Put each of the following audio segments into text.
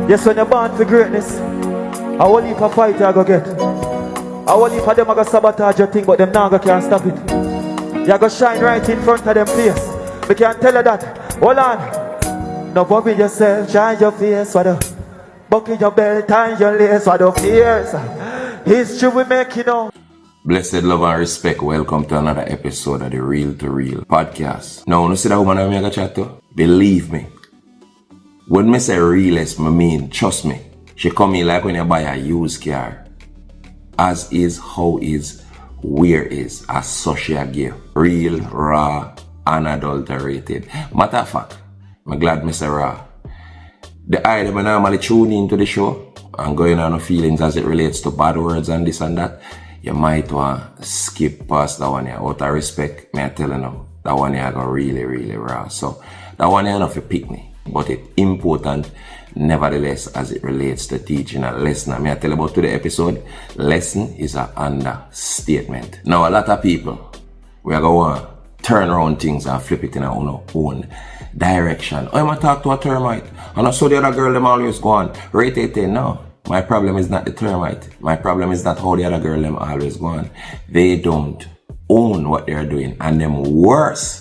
Yes, when you're born for greatness, I will leave a fight I go get. I will leave for them I go sabotage your thing, but them now can't stop it. You go shine right in front of them face. We can't tell you that. Hold on. No worry yourself, shine your face. What the buckle your belt and your lace. What the fears. History we make, you know. Blessed love and respect, welcome to another episode of the Real to Real podcast. Now, you see that woman I'm going to chat to? Believe me. When I say realist, I mean, trust me. She come in like when you buy a used car. As is, how is, where is, as such she give. Real, raw, unadulterated. Matter of fact, I'm glad I say raw. The item I normally tune into the show and going on no feelings as it relates to bad words and this and that, you might want to skip past that one here. Out of respect, may I tell you now, that one here go really, really raw. So, that one here not for pick me. But it's important, nevertheless, as it relates to teaching a lesson. May I tell you about today's episode? Lesson is an understatement. Now, a lot of people, we are going to turn around things and flip it in our own direction. I'm going to talk to a termite. And I saw the other girl, them always go on. Rate it. No. My problem is not the termite. My problem is not how the other girl, them always go on. They don't own what they're doing. And them worse.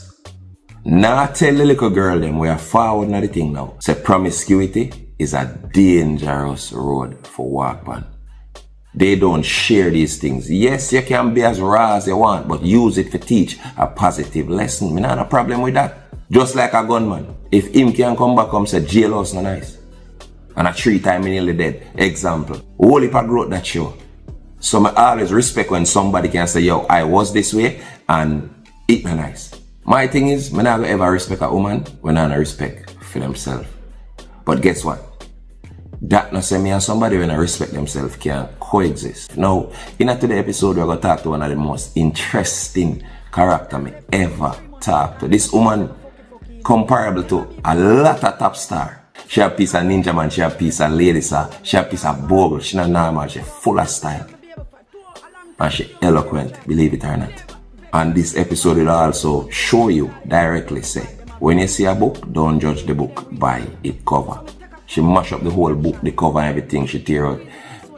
Now tell the little girl them we are forward na the thing now. Say promiscuity is a dangerous road for walk on. They don't share these things. Yes, you can be as raw as you want, but use it to teach a positive lesson. Me not a problem with that. Just like a gunman. If him can come back and say jailhouse no nice. And a 3 times nearly dead. Example. Whole heap of growth that show. So I always respect when somebody can say, yo, I was this way and it no nice. My thing is, I never ever respect a woman when I don't respect for themselves. But guess what? That not say me and somebody when I respect themselves can coexist. Now, in today's episode, we're going to talk to one of the most interesting character me ever talk to. This woman comparable to a lot of top star. She a piece of ninja man, she a piece of lady sir, she a piece of bogle, she not normal, she full of style. And she eloquent, believe it or not. And this episode will also show you directly say, when you see a book, don't judge the book by its cover. She mash up the whole book, the cover and everything, she tear out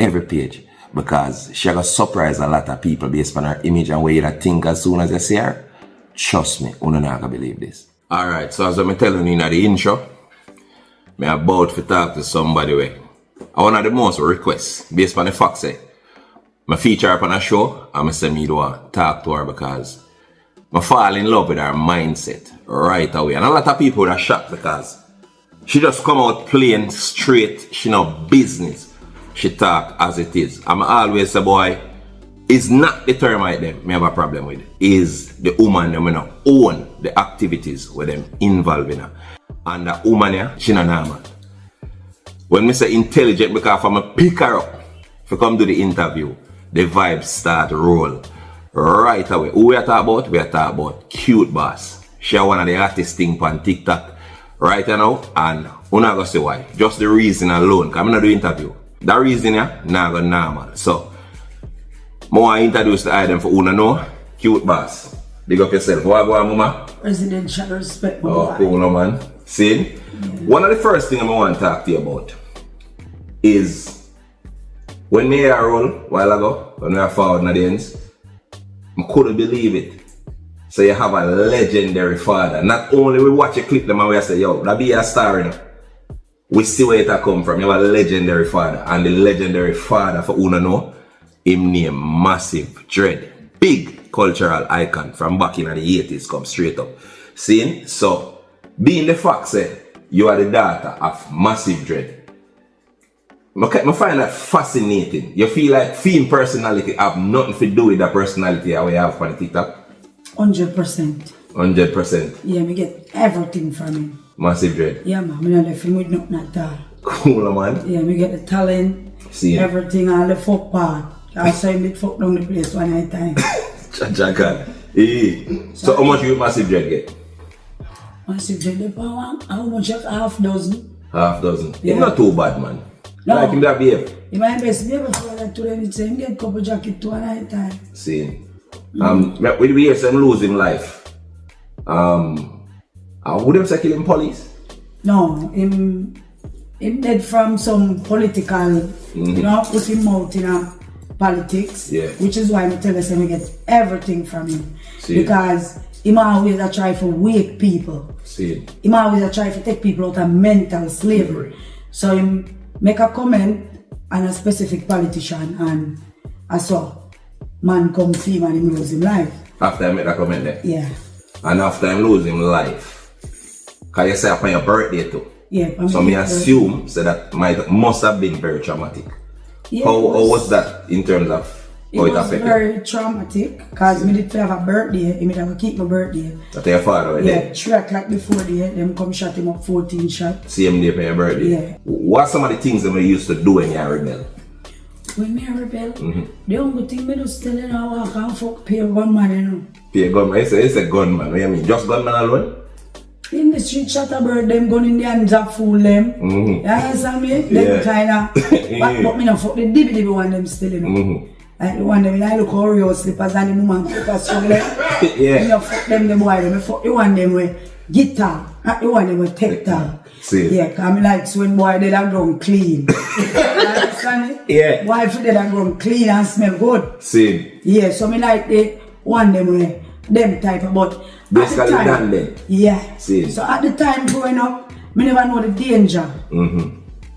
every page. Because she got surprise a lot of people based on her image and way you think as soon as you see her. Trust me, you're not gonna believe this. Alright, so as I'm telling you in the intro, I'm about to talk to somebody where I one of the most requests based on the fact say, I feature her on a show and I say me do talk to her because I fall in love with her mindset right away. And a lot of people are shocked because she just come out plain straight, she no business. She talk as it is. I'm always say, boy, it's not the termite them me have a problem with. It's the woman them no own the activities with them involved in her. And the woman here, she not normal. When I say intelligent because I'm a pick her up to come do the interview. The vibes start roll right away. Who we are talking about? We are talking about Cute Boss. She is one of the hottest things on TikTok right now. And we're not going to say why. Just the reason alone. Because I'm not doing interview. That reason here, not going normal. So, I want to introduce the item for who know. Cute Boss. Big up yourself. What go on, mama? Presidential respect. Oh, cool, no, man. See? Yeah. One of the first things I want to talk to you about is when me a roll a while ago, when we are forward in the ends, I couldn't believe it. So you have a legendary father. Not only we watch a clip them and we say, yo, that be a star, you know. We see where it come from. You have a legendary father. And the legendary father, for who know, him name Massive Dread. Big cultural icon from back in the 80s, come straight up. See? So, being the fact say, you are the daughter of Massive Dread. I find that fascinating. You feel like film personality have nothing to do with the personality that we have on TikTok? 100%. 100%? Yeah, me get everything from him. Massive Dread? Yeah, man. I don't film with nothing at all. Cool, man. Yeah, me get the talent, see everything, all the fuck part. I saw him with fuck down the place one night time. Chachakan. So how much you Massive Dread get? Massive Dread, how much? Half dozen. Half dozen? Yeah. It's not too bad, man. No. Like him that behave. He might best behave before that today. It's him get couple jacket to one night time. See. With the years him losing life. Would them say kill him police? No, him Him dead from some political, you know, put him out in politics. Yeah. Which is why I tell us I get everything from him. See. Because him always a try to wake people. See. Him always a try to take people out of mental slavery. So him make a comment on a specific politician and I saw man come see him and him lose him life. After I made that comment there? Yeah. And after I lose him life, can you say upon your birthday too? Yeah. So me assume so that must have been very traumatic. Yeah, how was that in terms of how it it was affected? very traumatic because me did have a birthday, he did keep my birthday. That your father was Yeah, there? 3 o'clock before there, them come shot him up 14 shots. Same day for your birthday? Yeah. What are some of the things that we used to do when you were rebel? When me a rebel, the only thing me just tell you now, I can't fuck pay gunman, you know. Pay gunman? It's a gunman, what do you mean? Just gunman alone? In the street shot a bird, them gun in the hands of fool them. You understand me? Them kinda, but me no fuck the dibby one them still, you know. Like the one them, I look how real slippers and the woman put a strong leg. Yeah. Me no fuck them the boy, me fuck the one them with guitar, not the one them with tectile. See. Yeah, cause me like so when boy they that ground clean. You understand me? Yeah. Boy if they that ground clean and smell good. See. Yeah, so me like the one them with them type of but basically done then. yeah. See. So at the time growing up, me never know the danger.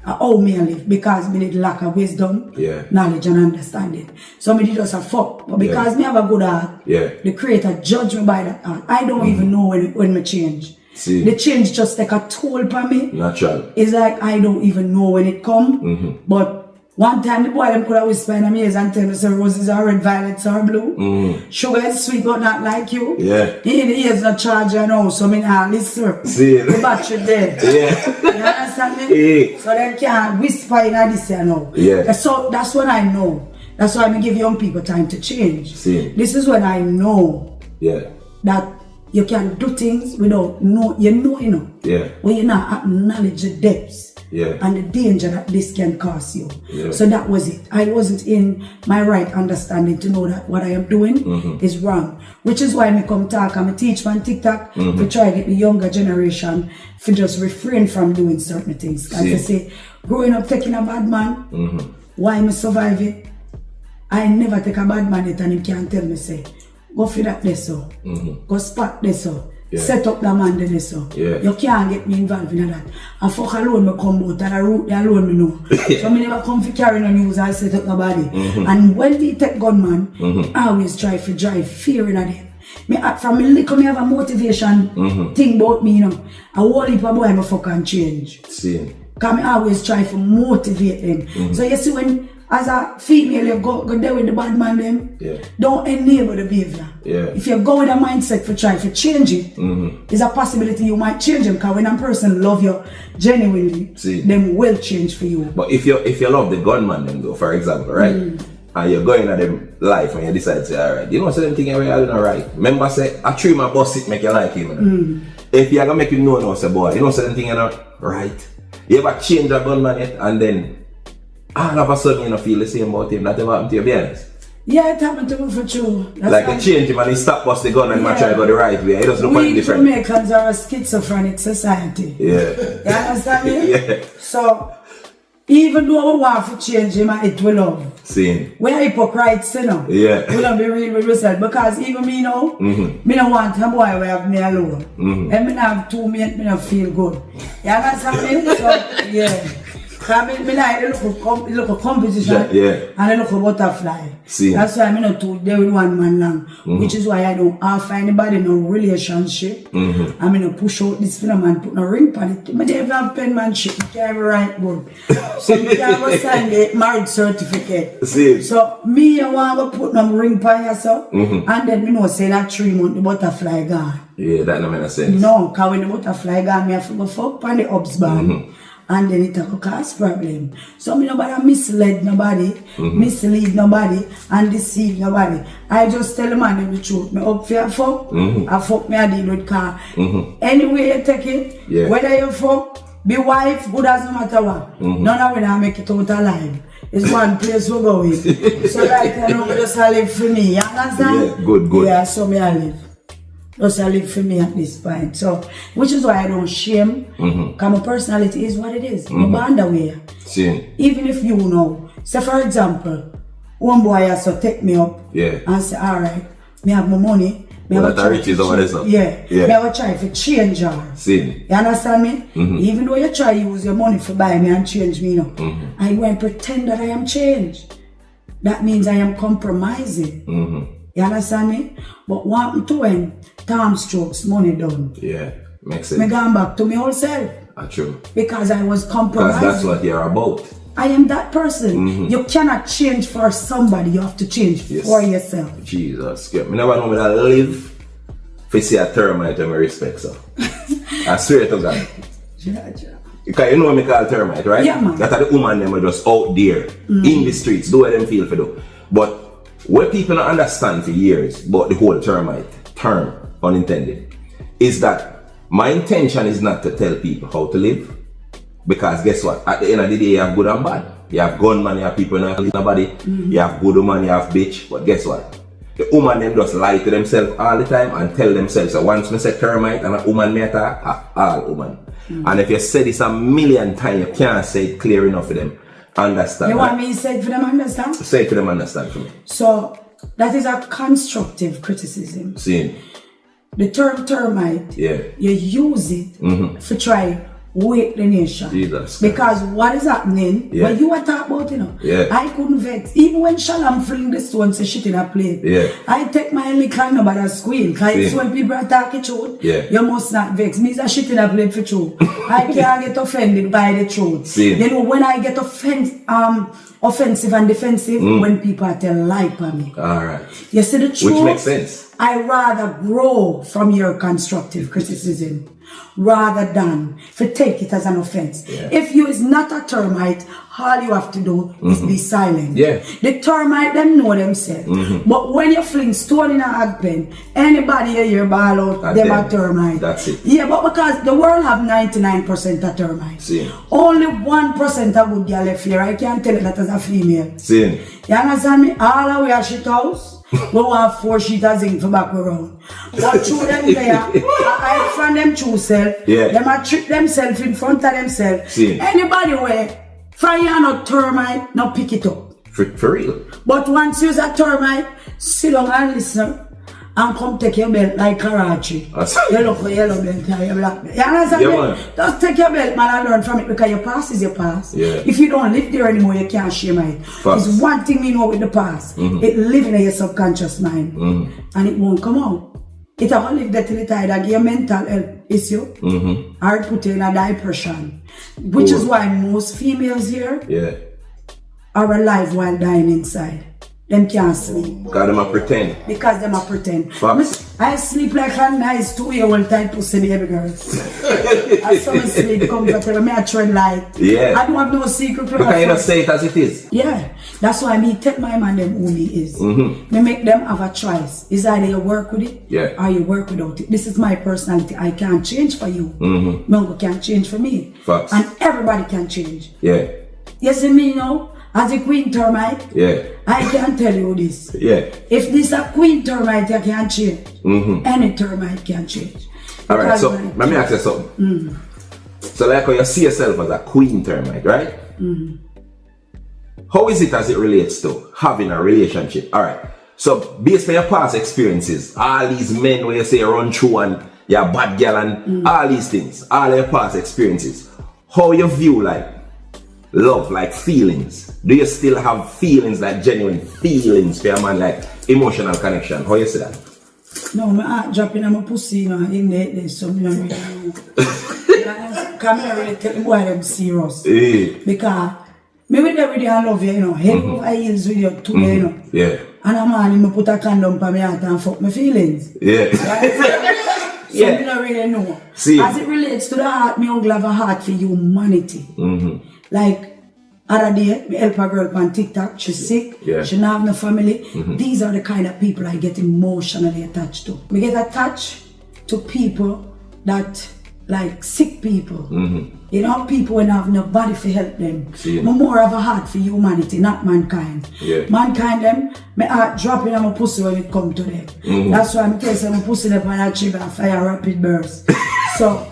How me live because me need lack of wisdom, knowledge and understanding. So me did just a fuck. But because me have a good heart, the creator judge me by that heart. I don't even know when me change. See. The change just take a toll upon me. Natural. It's like I don't even know when it come. But one time the boy them could have whisper in my ears and tell me say roses are red, violets are blue. Sugar is sweet but not like you. Yeah. In the ears no charger now, so me nah listen. See. The battery dead. Yeah. You understand me? Yeah. So them can't whisper in this here now. Yeah. So that's what I know. That's why I give young people time to change. See. This is when I know that you can do things without you know. Yeah. When you not acknowledge the depths and the danger that this can cause you. Yeah. So that was it. I wasn't in my right understanding to know that what I am doing is wrong. Which is why I come talk and I teach on TikTok to try to get the younger generation to just refrain from doing certain things. Because they say, growing up taking a bad man, why am I survive it? I never take a bad man yet and he can't tell me say, go for that this so. Go spot this so. Set up the man this so. You can't get me involved in that. And fuck alone me come out and I root alone me know. So me never come for carrying on news and set up nobody. And when they take gunman, I always try to drive fear in them. Me from me little me have a motivation thing about me, you know. A whole heap of boy I fuck and change. See. Cause me always try to motivate them. So you see when as a female, you go there with the bad man them. Don't enable the behavior. If you go with a mindset for trying to change it, there's a possibility you might change them. Because when a person love you genuinely, them will change for you. But if you love the gunman them though, for example, right? And you're going at them life and you decide to say, alright, you know certain thing you're doing alright. Remember say, I treat my boss it make you like him. If you're gonna make him know say boy, you know certain thing you're not right. You ever change a gunman yet and then all of a sudden you don't feel the same about him. That ever happened to you, be honest? Yeah, it happened to me for true. That's like you change him and he stop bust the gun and try to go the right way. He doesn't look any different. We Jamaicans are a schizophrenic society. You understand me? So, even though we want to change him, it will love. We are hypocrites, you know. We don't be real with ourselves. Because even me now, me don't want a boy who have me alone. And me not have two mates, me don't feel good. You understand me? So, because me like the look of competition and the look of butterfly. That's why I'm not too there with one man long. Which is why I don't offer anybody no relationship. I'm going to push out this film and put no ring on it. I don't even have penmanship. I can't write word. So I can't sign the marriage certificate. So me I want to put no ring on yourself. And then me know say that 3 months the butterfly gone. Yeah, that don't make sense. No, because when the butterfly gone, me have to go fuck on the ups band. And then it will cause problem. So me nobody mislead nobody, mislead nobody, and deceive nobody. I just tell the man the truth. Me up for a fuck, I fuck me a deal with car. Anyway you take it, whether you fuck, be wife, good as no matter what. None of them make it out alive. It's one place we go with. So like I know just live for me, you understand? Yeah, good. Yeah, so me I live. Just I live for me at this point. So, which is why I don't shame. Because my personality is what it is. I'm born that way. Even if you know. So for example, one boy has to take me up and say, alright, me have my money. Me have to try to change her. You understand me? Even though you try to use your money for buy me and change me, I won't pretend that I am changed. That means I am compromising. You understand me? But what happened to when time strokes, money done? Yeah, makes sense. Me gone back to my old self. True. Because I was compromising. Because that's what you're about. I am that person. You cannot change for somebody. You have to change for yourself. Jesus. I never know when I live to see a termite and I respect, so. I swear to God. Because you know what me call termite, right? Yeah, man. That are the women them are just out there in the streets, do what them feel for do. But what people don't understand for years about the whole termite term, unintended, is that my intention is not to tell people how to live. Because guess what? At the end of the day, you have good and bad. You have gunman, you have people in the body. You have good woman, you have bitch. But guess what? The woman them just lie to themselves all the time and tell themselves, so once me say termite and a woman me attack, all woman. And if you say this a million times, you can't say it clear enough for them. Understand? You want me to say it for them understand? Say it for them understand for me. So, that is a constructive criticism. The term termite, you use it to try wake the nation. Jesus. Because what is happening, when you were talking about, I couldn't vex. Even when Shalam fling the stone say shit in a plate, I take my little nobody squeal. Because when people are talking truth, you must not vex. Me is a shit in a plate for truth. I can't get offended by the truth. You know, when I get offensive and defensive, when people tell lie for me. Alright. You see the truth? Which makes sense. I rather grow from your constructive criticism rather than to take it as an offense. If you is not a termite, all you have to do is be silent. The termite, them know themselves. But when you fling stone in a hog pen, anybody hear ball out, them a termite. That's it. Yeah, but because the world have 99% of termites. Only 1% of good girl left here. I can't tell you that as a female. You understand me? All the way a shit house. We want 4 sheets of zinc for back around. But through them there, I from them true self. Them a trick themselves in front of themselves. Anybody where fire not termite, not pick it up. For real. But once you're a termite, sit down and listen. And come take your belt like Karachi. You look for yellow belt and your black belt. You understand me? Just take your belt, man, and learn from it, because your past is your past. If you don't live there anymore, you can't shame it. It's one thing we know with the past. It lives in your subconscious mind. And it won't come out. It will live there till it either give you a mental health issue or put you in a depression. Which is why most females here are alive while dying inside. Them can't sleep. Because them a pretend. Because them a pretend. I sleep like a nice 2-year-old type pussy baby girl. I saw me sleep comfortable. Me a trend light. I don't have no secret. Because you don't say it as it is. That's why me tell my man them who me is. Me make them have a choice. It's either you work with it or you work without it. This is my personality. I can't change for you. No can't change for me. And everybody can change. You see me now? As a queen termite, I can tell you this. If this a queen termite, you can change. Any termite can change. Alright, so let me ask you something. So like how you see yourself as a queen termite, right? How is it as it relates to having a relationship? Alright, so based on your past experiences, all these men where you say run through and you're a bad girl and all these things, all your past experiences, how you view like love, like feelings? Do you still have feelings, like genuine feelings for a man, like emotional connection? How you say that? No, my heart dropping on my pussy, you know, in there, so me don't really know. Because I really tell the boy them serious. Because me with every I love you, you know, head over heels with you too, you know. And a man, he put a condom on my heart and fuck my feelings. So me don't really know. As it relates to the heart, me only have a heart for humanity. Like, other day, I help a girl on TikTok, she's sick, she don't have no family. These are the kind of people I get emotionally attached to. We get attached to people that like sick people. You know, people when have nobody to help them. More have a heart for humanity, not mankind. Mankind them, my heart dropping on my pussy when it come to them. That's why I'm telling my pussy up on that chip and fire rapid burst. So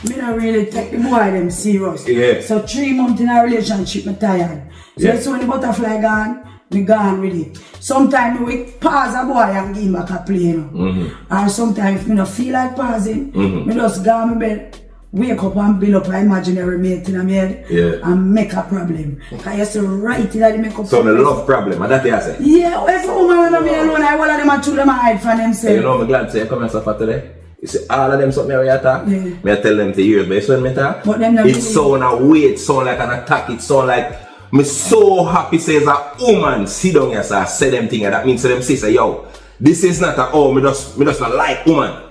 me don't really take the boy them serious. So 3 months in a relationship, me tired. So it's when the butterfly gone, me gone with it. Sometimes we pause a boy and give him back a play, you know. Or sometimes if me don't feel like pausing, me just go on my bed, wake up and build up an imaginary mate in my head and make a problem. I used to write it and make up. So the love problem, and that's what I say? Yeah, every woman when me alone, I want them to them hide from themselves. You know, I'm glad to say, come and suffer today. You see, all of them something where you talk, me I tell them to hear, but when me talk, it sound a way, it sound like an attack, it sound like, me so happy says a woman sit down here so say them things, that means to them say, yo, this is not a, oh, me just not like woman.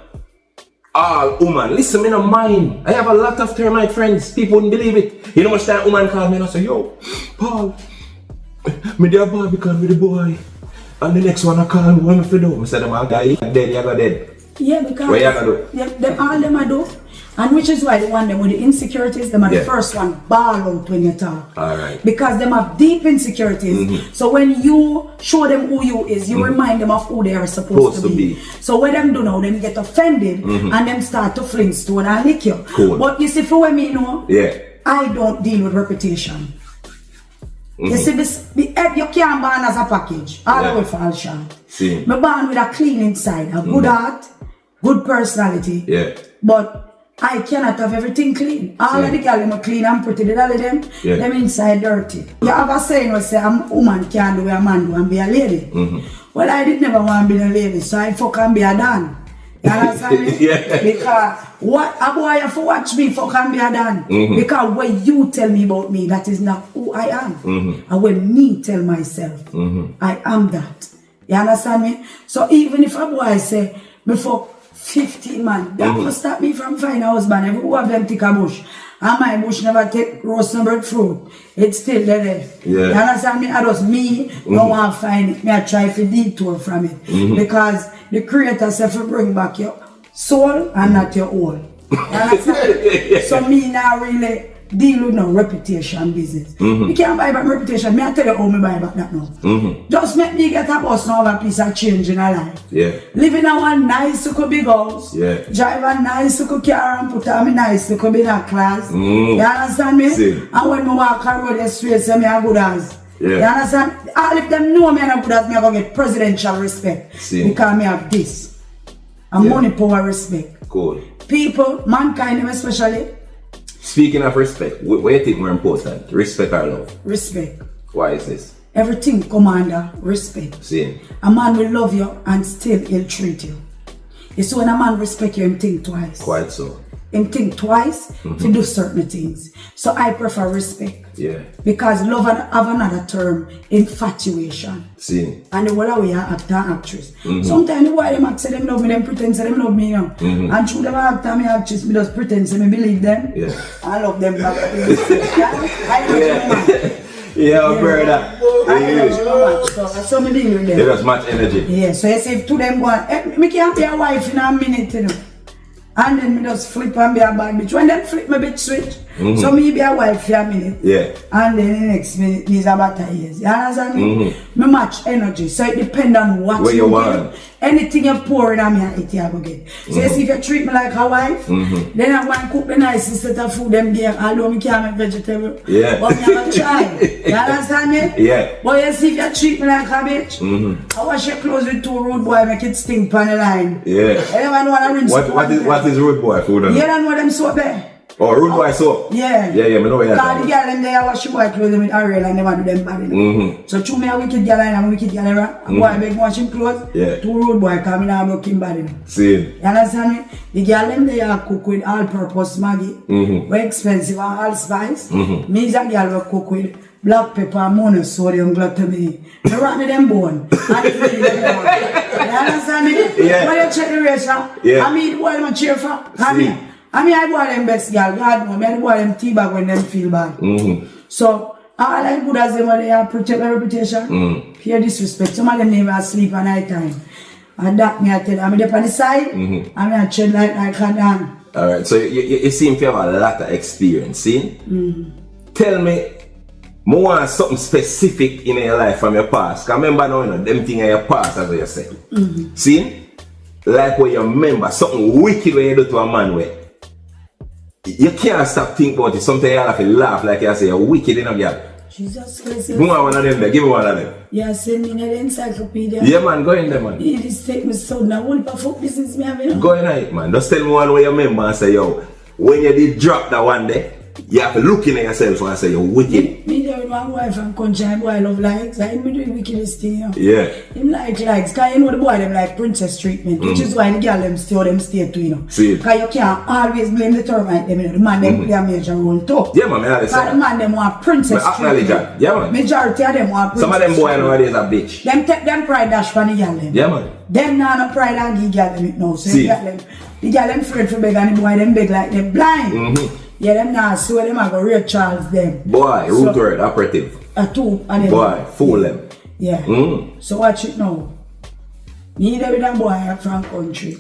All woman, listen, me no mind. I have a lot of Termite friends, people wouldn't believe it. You know much time woman call me and I say, yo, Paul, me there Barbican with the boy. And the next one I call me, what am I for do? I said, them all die dead, you go dead. Yeah, because what you gonna do? Yeah, all them I do. And which is why the one them with the insecurities, them are the first one ball out when you talk. Alright. Because them have deep insecurities. So when you show them who you is, you remind them of who they are supposed to be. So when them do now, them get offended and them start to fling stone and lick you. Cool. But you see, for what me know, I don't deal with reputation. You see, this, you can't born as a package. All the way fall short. Me born with a clean inside, a good heart, good personality. But I cannot have everything clean. All of the girls are clean and pretty. The all of them, them inside dirty. You have a saying where say a woman can't do what a man do and be a lady. Well, I did never want to be a lady, so I fuck and be a dan. You understand me? Because what a boy have to watch me fuck and be a dan. Because when you tell me about me, that is not who I am. And when me tell myself, I am that. You understand me? So even if a boy say, me fuck 15 man, that will stop me from finding a husband. Every one of them take a bush. And my bush never take roast and breadfruit. It's still there. You understand me? I just me don't want to find it. Me I try to detour from it. Because the creator said to bring back your soul and not your own. You understand? So me now really deal with no reputation business. You can't buy back reputation. Me I tell you how me buy back that now. Just make me get a bus now have a piece of change in a life. Live in a one nice little big house. Drive a nice little car and put on me nice little bit of class. You understand me? And when me walk a road the straight say me a good as. You understand? All if them know me and a good as, me I go get presidential respect. Because me have this. And money, power, respect. Cool. People, mankind especially. Speaking of respect, what do you think more important? Respect or love? Respect. Why is this? Everything come under respect. A man will love you and still he'll treat you. You see, when a man respect you, he'll think twice. Quite so. He'll think twice to do certain things. So I prefer respect. Because love have another term, infatuation. And the whole way are actor and actress. Sometimes the boy them act say them love me, them pretend say them love me, you know. And through them actor and actress, me just pretend say me believe them. I love them back. I love them. Brother. So me deal with them. They just match energy. So you say to them, go, me can't be a wife in a minute, you know. And then me just flip and be a bad bitch. When them flip, me bitch switch. So me be a wife for a minute. And then the next minute, these are better years. You understand me? Me match energy. So it depends on what you want. Anything you pour in me, I eat you, I go get. So you see, if you treat me like a wife, then I want to cook the nicest set of food them there. Although me can't make vegetable. But me have a try. You understand me? But you see, if you treat me like a bitch, I wash your clothes with 2 rude boy, make it stink on the line. Anyone want to rinse what is rude boy food? You don't know them soap there. Oh, rude boy soap? Me know what you're talking about. The girl them there wash your boy clothes with Ariel and never do them bad. So to me a wicked girl and a wicked girl around. A boy beg wash him clothes. 2 rude boy come in and broke him body. You understand me? The girl them there cook with all purpose Maggi. Very expensive and allspice. Me is a girl who cook with black pepper, monosodium, glutamine. Me rock me them bone. And it's really them bone. You understand me? When you check the ratio, I mean what am I cheer for? I mean, I want them best girl, God know, I want them tea bag when them feel bad. So, all I good as them when they have protect their reputation, pure disrespect. Some of them never sleep at night time. And that me I tell them, I'm up on the side, and I tread like a damn. Alright, so you seem to have a lot of experience, see? Tell me, I want something specific in your life from your past. Because remember now, them things in your past, as you say. See? Like when you remember something wicked when you do to a man where you can't stop thinking about it. Sometimes you have to laugh like you say, you're wicked in a girl. Jesus Christ. Give me one of them there. Give me one of them. Yeah, send me in the encyclopedia. Yeah, man. Go in there, man. You just take me so now. What the fuck business me having? Go in there, man. Just tell me one way you remember and say, yo, when you did drop that one day, you have to look in at yourself and say, you're wicked. Me there with my wife and country, boy, I love likes. I'm doing wickedest thing, you know. Yeah. Him like likes. Because you know the boy, them like princess treatment. Which is why the girl, them stay too, you know. See. Because you can't always blame the termite, them, you know. The man, them play a major role too. Yeah, man. Because the man, them want princess treatment. That. Yeah, man. Majority of them want princess some of them boys nowadays are bitch. Them take them pride dash for the girl, them. Yeah, man. Them now no pride and give girl them it now. So See. The girl them afraid for beg and the boy them beg like them blind. Yeah, them now so them are go real Charles them. Boy, root word, operative. Two and them. Boy, fool them. Yeah. So watch it now. Me there with that boy from country.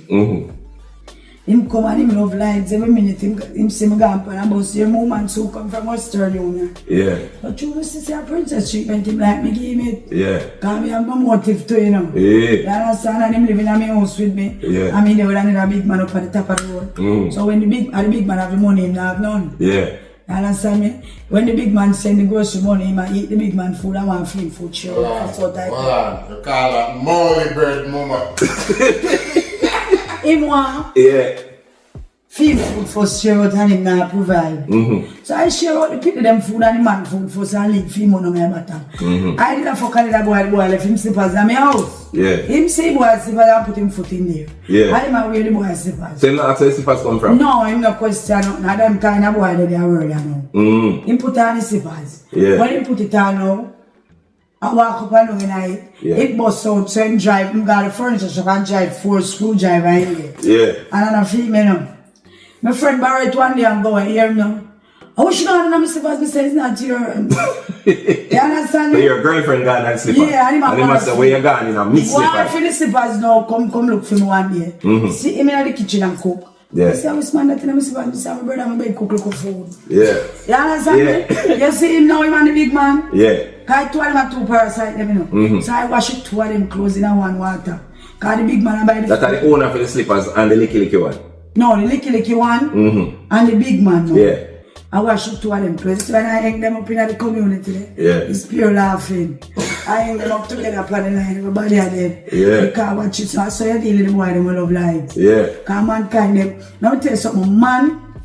Him come and him love lines every minute. Him see me gone and about your woman so come from Australia. Yeah. But you must see a princess treatment him like me give him it. Yeah. Cause me have my motive too, you know. Yeah. You understand? And him living in my house with me. Yeah. I mean there was another big man up at the top of the road. So when the big man have the money, him not have none. Yeah. You understand me? When the big man send the grocery money, he might eat the big man food. I want free food share. That's what I you call that molly bread mama. Him want feed food for share out and him not provide. So I share out the people them food and the man food for so I leave feed money on my bottom. I did a fuck a little boy left him slippers in my house. Yeah. Him say boy slippers and put him foot in there. Yeah. I didn't wear the boy slippers. So him not ask where slippers come from? No, him no question nothing. I them kind of boy that they are worried now. Him put on the slippers. Yeah. When him put it on now, I walk up and down night. It bust out, so him drive, him got a furniture shop and drive 4 screwdriver in there. Yeah. And I'm feed me now. My friend borrowed it one day and go and hear me now. I wish you don't have my slippers, me say it's not your... You understand me? So your girlfriend got that slipper? Yeah, and he must say, where you gone in a mix slipper? Why for the slippers now, come look for me one day. See him in the kitchen and cook. Yeah. I say, I was man that in my slippers, I say, my brother, my bed cook food. Yeah. You understand me? You see him now, him and the big man? Yeah. Because two of them have 2 parasites, you know. So I wash it 2 of them clothes in one water. Because the big man I buy the... That's the owner for the slippers and the licky one? No, the licky one and the big man. No. Yeah. I wash it 2 of them clothes. When I hang them up in the community, yeah. It's pure laughing. I hang them up together upon the line, everybody are dead. Yeah. You can't watch it. So you deal with the boy, them will love lives. Yeah. Because mankind, them. Now I tell you something, man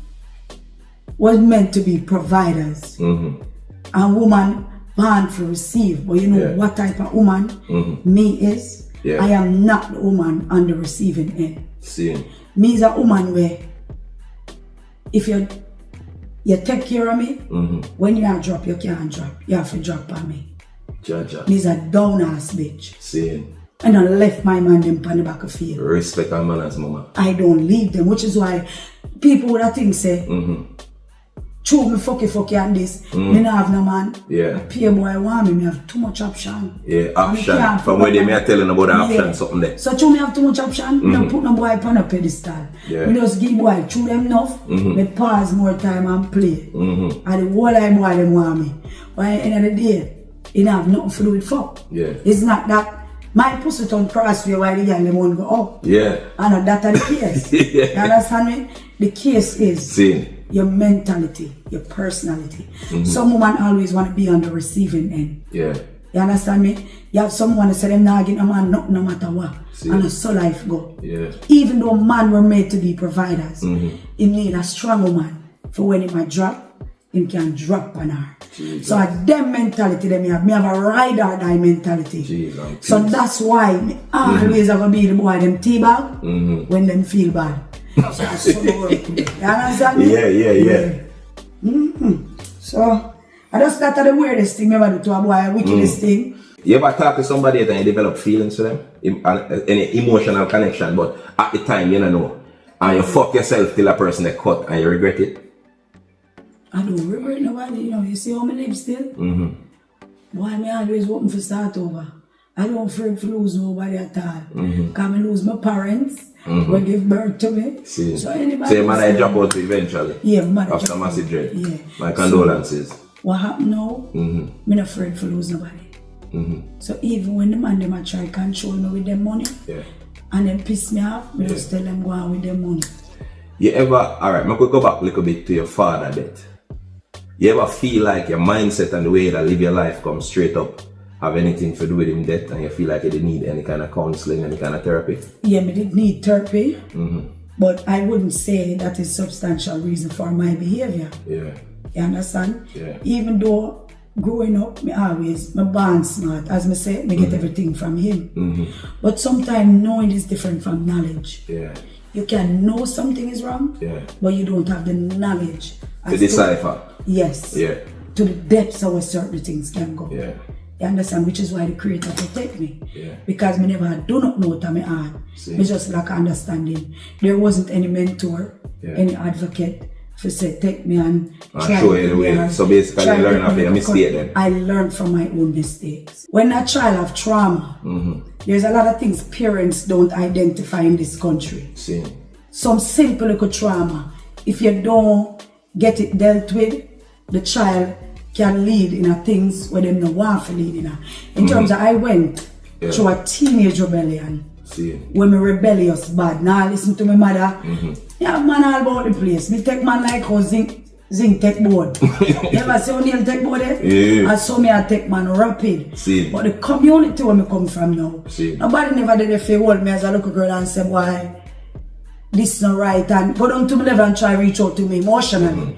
was meant to be providers. And woman born to receive. But you know what type of woman me is? Yeah. I am not the woman on the receiving end. See. Me is a woman where if you take care of me, when you are drop, you can't drop. You have to drop on me. Jaja. Me is a down ass bitch. See. And I left my man them on the back of field. Respect our manners, mama. I don't leave them, which is why people would have think say, true, me fucky and this. Me not have no man. Yeah. A peer boy want me have too much option. Yeah, option. From where they may tell you about the option, something there. So true, me have too much option. Me don't put no boy on a pedestal. Yeah. Me just give boy true them enough. Me pause more time and play. And the whole life boy them want me. But at the end of the day, it have nothing to do with fuck. Yeah. It's not that my pussy turn crossway while the girl them won't go up. Yeah. And that's the case. Yeah. You understand me? The case is your mentality, your personality. Some women always want to be on the receiving end. Yeah. You understand me? You have someone that say them not getting a man nothing no matter what. And that's so life go. Yeah. Even though man were made to be providers, he need a strong woman for when he might drop, he can drop on her. Jesus. So at them mentality them me have a ride or die mentality. Jesus. So that's why me always have to be the boy them teabag when them feel bad. So that's so work with it. You understand me? Yeah. So I just that the weirdest thing me ever do to a boy, wickedest thing. You ever talk to somebody and you develop feelings for them? Any emotional connection, but at the time you don't know. And you fuck yourself till a person that cut and you regret it? I don't regret nobody, you know. You see how I live still? Boy, me always open for start over. I don't afraid to lose nobody at all. Because I lose my parents, will give birth to me. See. So anybody. So your mother drop out eventually? Yeah, mother. After massive dread? Yeah. My condolences. So, what happened now? I'm not afraid to lose nobody. So even when the man them a try control me with them money, and then piss me off, me just tell them go on with them money. You ever, alright, I could go back a little bit to your father death. You ever feel like your mindset and the way that live your life come straight up have anything to do with him death, and you feel like you didn't need any kind of counseling, any kind of therapy? Yeah, me didn't need therapy, but I wouldn't say that is substantial reason for my behavior. Yeah. You understand? Yeah. Even though growing up, me born smart. As me say, me get everything from him. But sometimes knowing is different from knowledge. Yeah. You can know something is wrong, but you don't have the knowledge. To decipher. Yes. Yeah. To the depths of where certain things can go. Yeah. You understand? Which is why the Creator protect me. Yeah. Because me never do not know to my heart. Me just lack understanding. There wasn't any mentor, any advocate. For say, take me and try show you the way. So basically you learn after your mistake then? I learned from my own mistakes. When a child have trauma, there's a lot of things parents don't identify in this country. See. Some simple little trauma, if you don't get it dealt with, the child can lead in a things where they don't want to lead in. In terms of I went through a teenage rebellion. See. When me rebellious bad. Now listen to my mother. Yeah, man all about the place. Me take man like how zinc take board. You ever see O'Neil take board there? Yeah. And so me I take man rapid. See. But the community where me come from now. See. Nobody never did if you hold me as a little girl and say, why this is not right, and go down to my level and try reach out to me emotionally.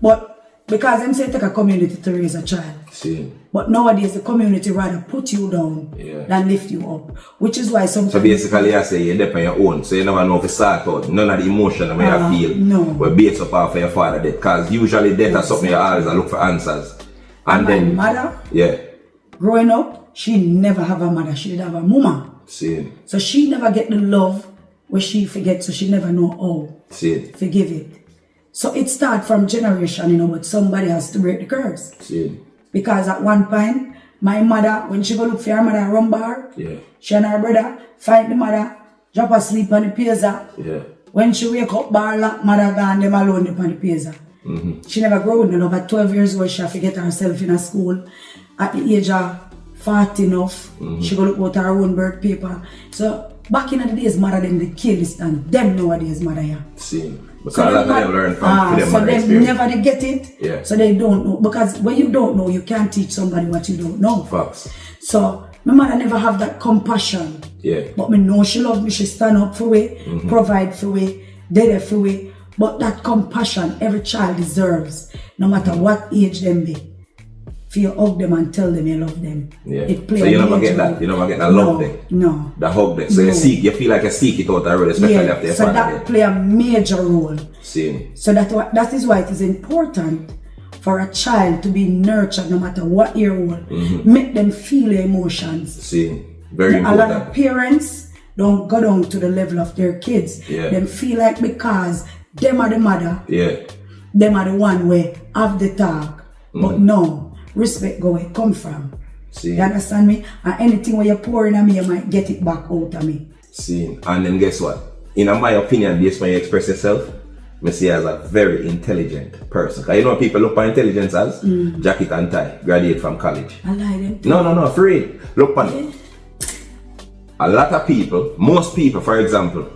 But because them say take a community to raise a child. See. But nowadays the community rather put you down than lift you up. Which is why sometimes. So basically I say you're there on your own. So you never know if you start out. None of the emotion that you feel. No. Were based up off of your father death. Because usually death is something you always look for answers. And then my mother, growing up, she never have a mother. She did have a mama. See. So she never get the love where she forgets, so she never know how. See. Forgive it. So it starts from generation, but somebody has to break the curse. See. Because at one point, my mother, when she go look for her mother at rum bar, she and her brother find the mother, drop her sleep on the pizza. When she wake up, bar lock, mother gone, them alone on the pizza. She never grow with no. At 12 years old, she forget herself in a school. At the age of 40 enough, she go look out her own birth paper. So back in the days, mother them they kill this and them nowadays mother yeah. See. Because so a lot of them learn from them. So they never get it. Yeah. So they don't know. Because when you don't know, you can't teach somebody what you don't know. Facts. So my mother never have that compassion. Yeah. But me know she love me, she stand up for me, provide for me, there for me. But that compassion every child deserves, no matter what age them be. If you hug them and tell them you love them. Yeah. It plays. So you never get that. You never get that love there. No. The hug there. So you feel like you seek it out already, especially after your father. So that play a major role. Same. So that is why it is important for a child to be nurtured no matter what year old. Make them feel your emotions. Same. Very important. A lot of parents don't go down to the level of their kids. Yeah. Them feel like because them are the mother. Yeah. Them are the one where have the talk. But no. Respect go where it come from. See. You understand me? And anything where you're pouring on me, you might get it back out of me. See. And then guess what? In my opinion, based on you express yourself, I see you as a very intelligent person. Because you know people look for intelligence as jacket and tie, graduate from college. I lie them. No, for real. Look on it. A lot of people, most people, for example,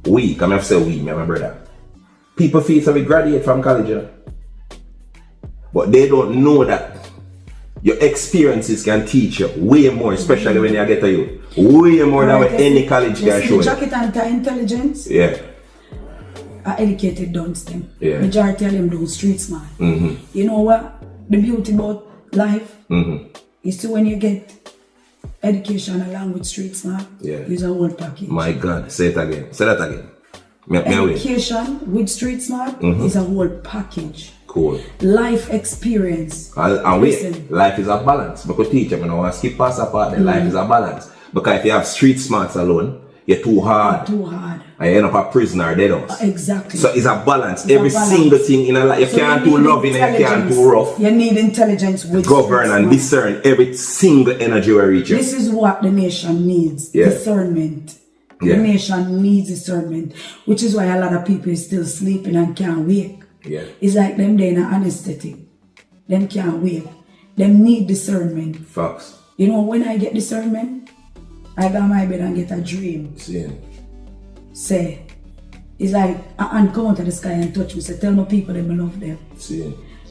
we, come have to say we, me and my brother. People feel so we graduate from college, you know? But they don't know that your experiences can teach you way more, especially when you get to you. Way more than what any college can show you. Jacket and tie intelligence. Yeah. Are educated don't them. Yeah. Majority of them do street smart. You know what? The beauty about life is to when you get education along with street smart, use a whole package. My God, say it again. Say that again. Education with street smart is a whole package. Cool. Life experience. And wait, life is a balance. Because teacher, I don't want to skip past that part. Life is a balance. Because if you have street smarts alone, you're too hard. You're too hard. And you end up a prisoner, dead house. Exactly. So it's a balance. Every single thing in a life. You can't do loving and you can't do rough. You need intelligence with govern and discern every single energy we reach. This is what the nation needs. Yeah. Discernment. The nation needs discernment, which is why a lot of people is still sleeping and can't wake. Yeah. It's like them they in an anesthetic. Them can't wake. Them need discernment. Facts. You know, when I get discernment, I go on my bed and get a dream. Say, it's like a hand come out of the sky and touch me. Say, tell my people that I love them.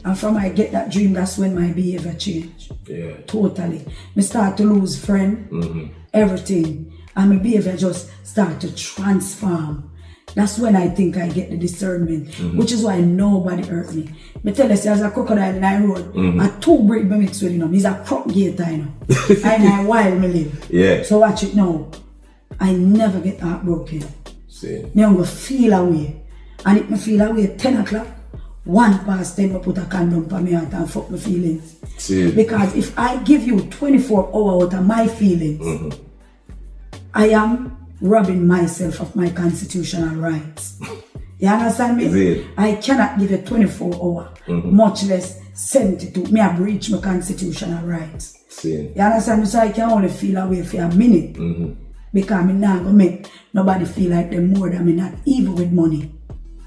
And from I get that dream, that's when my behavior change. Yeah. Totally. Me start to lose friend, everything. And my behavior just start to transform. That's when I think I get the discernment, which is why nobody hurt me. Me tell you, there's a crocodile in the road, a two breed me mix with, he's a crop gator, and I wild me live. Yeah. So watch it now. I never get heartbroken. Me I'm gonna feel away. And if me feel away at 10 o'clock, 1:10, I put a condom for me heart and fuck my feelings. Because if I give you 24 hours out of my feelings, I am robbing myself of my constitutional rights. You understand me? I cannot give you 24 hours, much less 72. Me have reached my constitutional rights. You understand me? So I can only feel away for a minute. Because I'm not going to make nobody feel like them more than me, not even with money.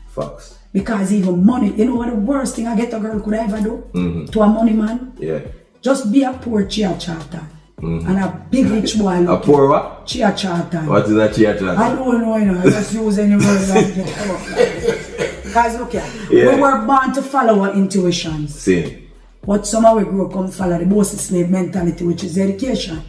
Facts. Because even money, you know what the worst thing I get a girl could ever do? To a money man? Yeah. Just be a poor chia charter. And a big rich boy. A poor what? Chia charter. What is a chia charter? I don't know, I just use any word like that. Guys, look here. We were born to follow our intuitions. But somehow we grew up and follow the bossy slave mentality, which is education.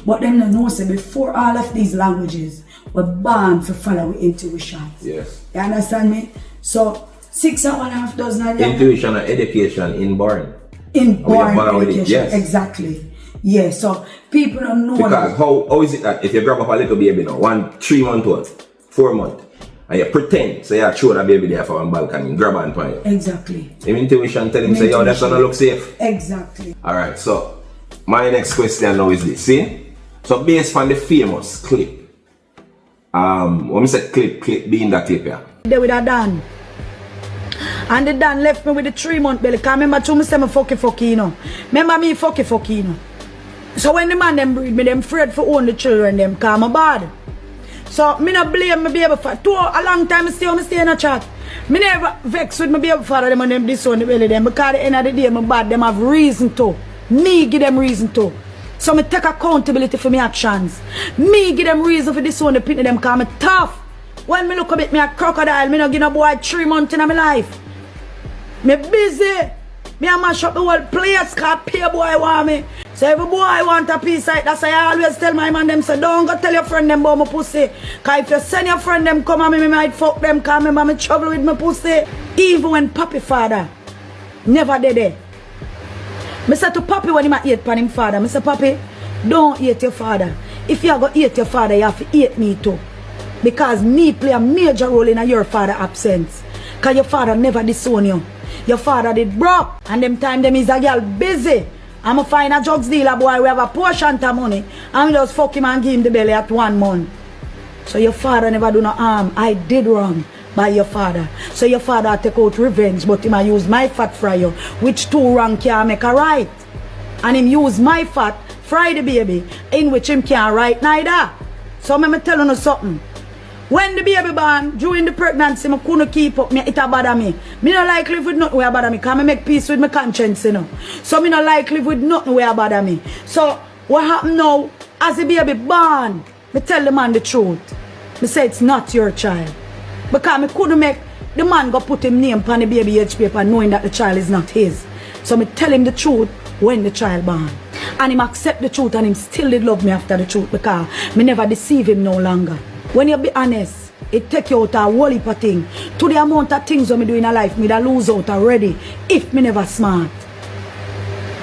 But them don't know, say, before all of these languages, we're born to follow our intuitions. Yes. You understand me? So, 6.5 dozen intuition and education inborn. Inborn education, yes. Exactly. Yeah, so people don't know. Because how is it that if you grab up a little baby now, 3 months old, 4 months, and you pretend, so you throw that baby there for one balcony, grab and point it. Exactly. Your intuition tell him, say, yo, that's gonna look safe. Exactly. Alright, so my next question now is this. See? So based on the famous clip, when we say clip being that clip here. They with a Dan. And the Dan left me with the 3 month belly. Cause remember to me say me fucky, you know. Remember me fucky, you know. So when the man them breed me, them afraid for own the children, them cause me bad. So me not blame my baby father. A long time I stay in a chat. Me never vex with my baby father them and them disown the belly them. Because at the end of the day, my bad, them have reason to. Me give them reason to. So me take accountability for my actions. Me give them reason for disown the pit them because me tough. When me look a bit me a crocodile, me no give no boy 3 months in my life. Me busy. Me a mash up the whole place cause pay boy want me. So every boy want a piece like that's why I always tell my man them say don't go tell your friend them about my pussy. Cause if you send your friend them come and me might fuck them cause me trouble with my pussy. Even when Papi father never did it. Me say to Papi when he might hate pan him father. Me say Papi, don't hate your father. If you go hate your father, you have to hate me too. Because me play a major role in your father's absence. Cause your father never disown you. Your father did broke. And them time them is a girl busy. I'ma find a drugs dealer boy, we have a portion of money. And we just fuck him and give him the belly at 1 month. So your father never do no harm. I did wrong by your father. So your father take out revenge, but him I use my fat fry you. Which 2 wrong can't make a right. And him use my fat fry the baby, in which him can't right neither. So me tell you something. When the baby born, during the pregnancy, I couldn't keep up, it bother me. I don't like live with nothing where bother me, because I make peace with my conscience, you know. So I don't like live with nothing where bother me. So what happened now, as the baby born, I tell the man the truth. I say it's not your child. Because I couldn't make the man go put him name on the baby age paper knowing that the child is not his. So I tell him the truth when the child born. And him accept the truth and him still did love me after the truth because I never deceive him no longer. When you be honest, it take you out a whole heap of things. To the amount of things when I do in a life, me da lose out already if me never smart.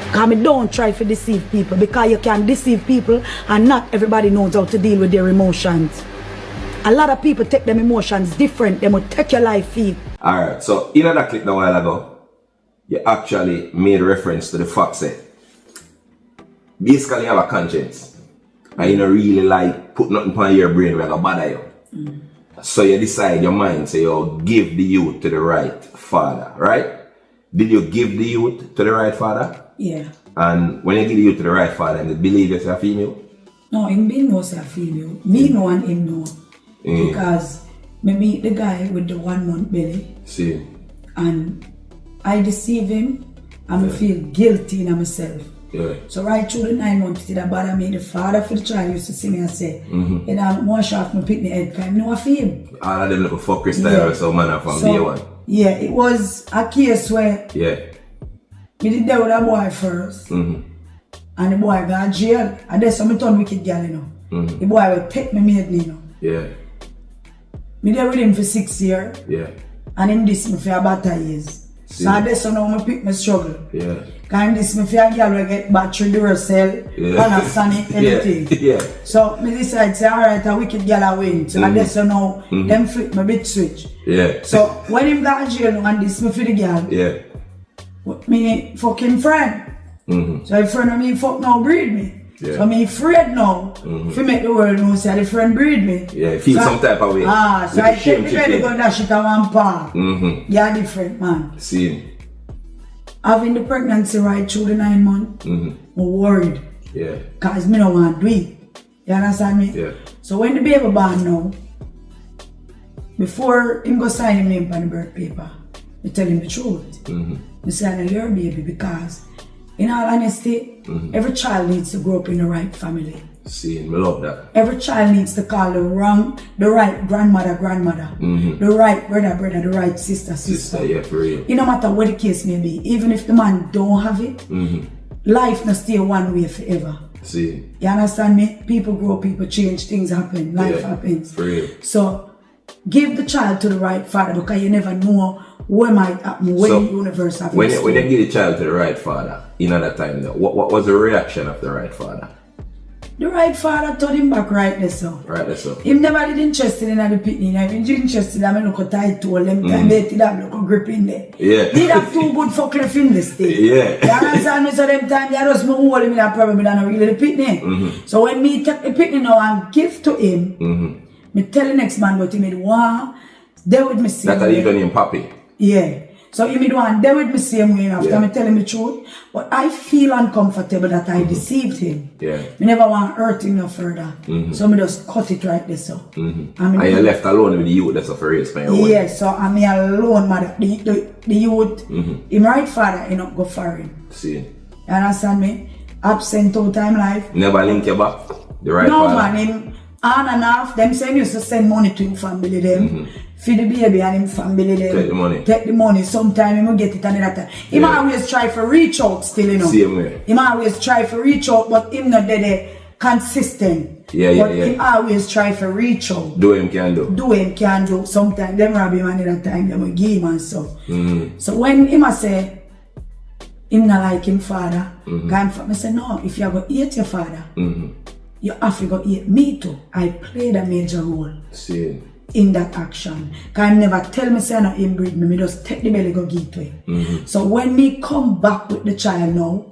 Because me don't try to deceive people, because you can deceive people and not everybody knows how to deal with their emotions. A lot of people take them emotions different, they will take your life feel. Alright, so in that clip a while ago, you actually made reference to the fact that basically you have a conscience. And you don't really like put nothing on your brain where I bother you. So you decide your mind, so you give the youth to the right father, right? Did you give the youth to the right father? Yeah. And when you give the youth to the right father, and they believe you're a female? No, him being knows a female. Me know and him know. because me meet the guy with the 1 month belly. See. And I deceive him and I feel guilty in myself. Yeah. So right through the 9 months, did that bother me. The father for the child used to see me and say, and I'm more sharp me pick the head because I know I feel him. All of them little fucker style or some man from day one. Yeah, it was a case where we did that with a boy first. And the boy got jail. And that's how I turn wicked girl, you know. The boy will take me maid, you know. Yeah. Me there with him for 6 years. Yeah. And him this me for about 10 years. So that's how I pick my struggle. Yeah. Because this me for a girl will get battery, Duracell, Panasonic, anything. Yeah. So me decide say alright, a wicked girl I win. So that's how them flip my bit switch. Yeah. So when him got jail and this me for the girl. Yeah. Me fucking friend. So a friend of me fuck now breed me. Yeah. So me afraid now to make the world know say the friend breed me. Yeah, feel some type of way. So I take the belly go dash it at one part. Yeah, different man. See. Having the pregnancy right through the 9 months, I'm worried. Yeah. Cause me don't want to do it. You understand me? Yeah. So when the baby born now, before him go sign him name on the birth paper, I tell him the truth. I say I know your baby because in all honesty, every child needs to grow up in the right family. See, I love that. Every child needs to call the right grandmother, the right brother, the right sister. Yeah, for real. It no matter what the case may be, even if the man don't have it, life not stay one way forever. See. You understand me? People grow, people change, things happen, life happens. For real. So give the child to the right father because you never know what might happen when the universe happens. When you give the child to the right father, in that time, what was the reaction of the right father? The right father told him back right there, so. Right there, so. Him never did interested in the picnic. I've been interested in the look at tight to them time they did have look grip in there. Yeah. Did have too good for cliff in this thing. Yeah. You understand me? So them time they just me hold him in a problem with not really the picnic. So when me take the picnic now and give to him, me tell the next man what he made want. There with me same That's how you done him Papi. Yeah. So he made one there with me same way after me tell him the truth. But I feel uncomfortable that I deceived him. Yeah. Me never want to hurt him no further. So me just cut it right there so. And you left alone with the youth that's for race by your own. Yeah, so I'm me alone mother. The youth, him right father, he not go foreign. See. You understand me? Absent all time life. Never link you back? The right no, father? No man, him on and off, them same used to send money to him family them. Feed the baby and him family them. Take the money. Sometime he will get it another time. He always try for reach out still, you know. Same way. He always try for reach out, but him not there consistent. But he always try for reach out. Do him can do. Do him can do. Sometimes them rob him another time, them will give him and so. So when him say him not like him father, I say no, if you go eat your father, you have to go eat me too. I played a major role. See. In that action. Because I never tell me say I not inbreed me just take the belly go give to him. So when me come back with the child now,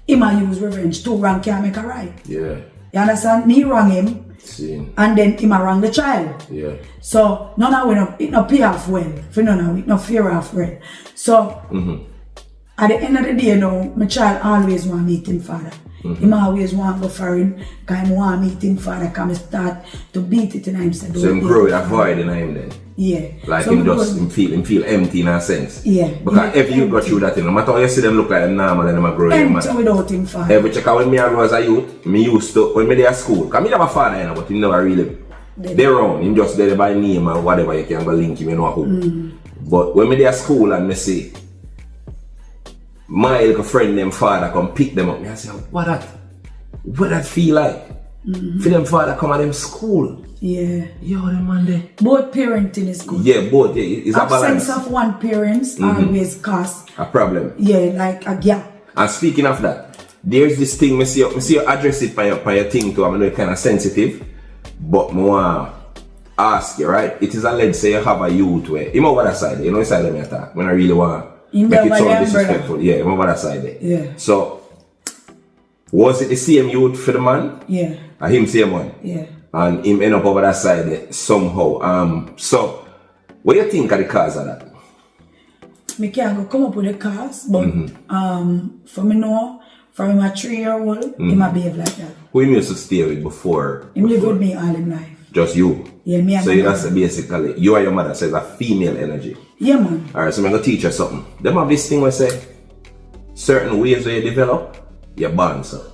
he might use revenge. Two wrong can't make a right. Yeah. You understand? Me wrong him. See. And then he might wrong the child. Yeah. So none of it no pay off well. For none of it no fear off well. So at the end of the day now, my child always want to meet him father. He always want to go for him because he want to meet him father because I start to beat it in him. So him grow with a void in him then? Yeah. Like so him feel empty in a sense? Yeah. Because if you go through that thing, no matter how you see them look like normal and them grow empty without him father. Every check out when me grow as a youth, me used to, when me there at school, because me have a father you know, but he never really, they're wrong, him just there by name or whatever you can go link him, you know who. But when me there at school and me see, my little friend them father come pick them up. I say, what that feel like? For them father come at them school. Yeah. Yo, them man there. Both parenting is good. Yeah, both. Yeah, it's a balance. Absence of one parent always cause a problem. Yeah, like a gap. And speaking of that, there's this thing me see you address it by your thing too. I know it's kind of sensitive, but more ask you right. It is alleged say you have a youth where you know what that side. You know side of me attack when I really want. Make it sound disrespectful. Yeah, remember that side there. Yeah. So, was it the same youth for the man? Yeah. And him same one? Yeah. And him end up over that side there somehow. So, what do you think of the cause of that? Me can't go come up with the cause, but for me know, from my 3-year-old, he might behave like that. Who him used to stay with before? He live with me all his life. Just you? Yeah, me and so my that's basically, you and your mother says a female energy? Yeah, man. Alright, so I'm going to teach you something. Them have this thing where say, certain ways where you develop, you're born so.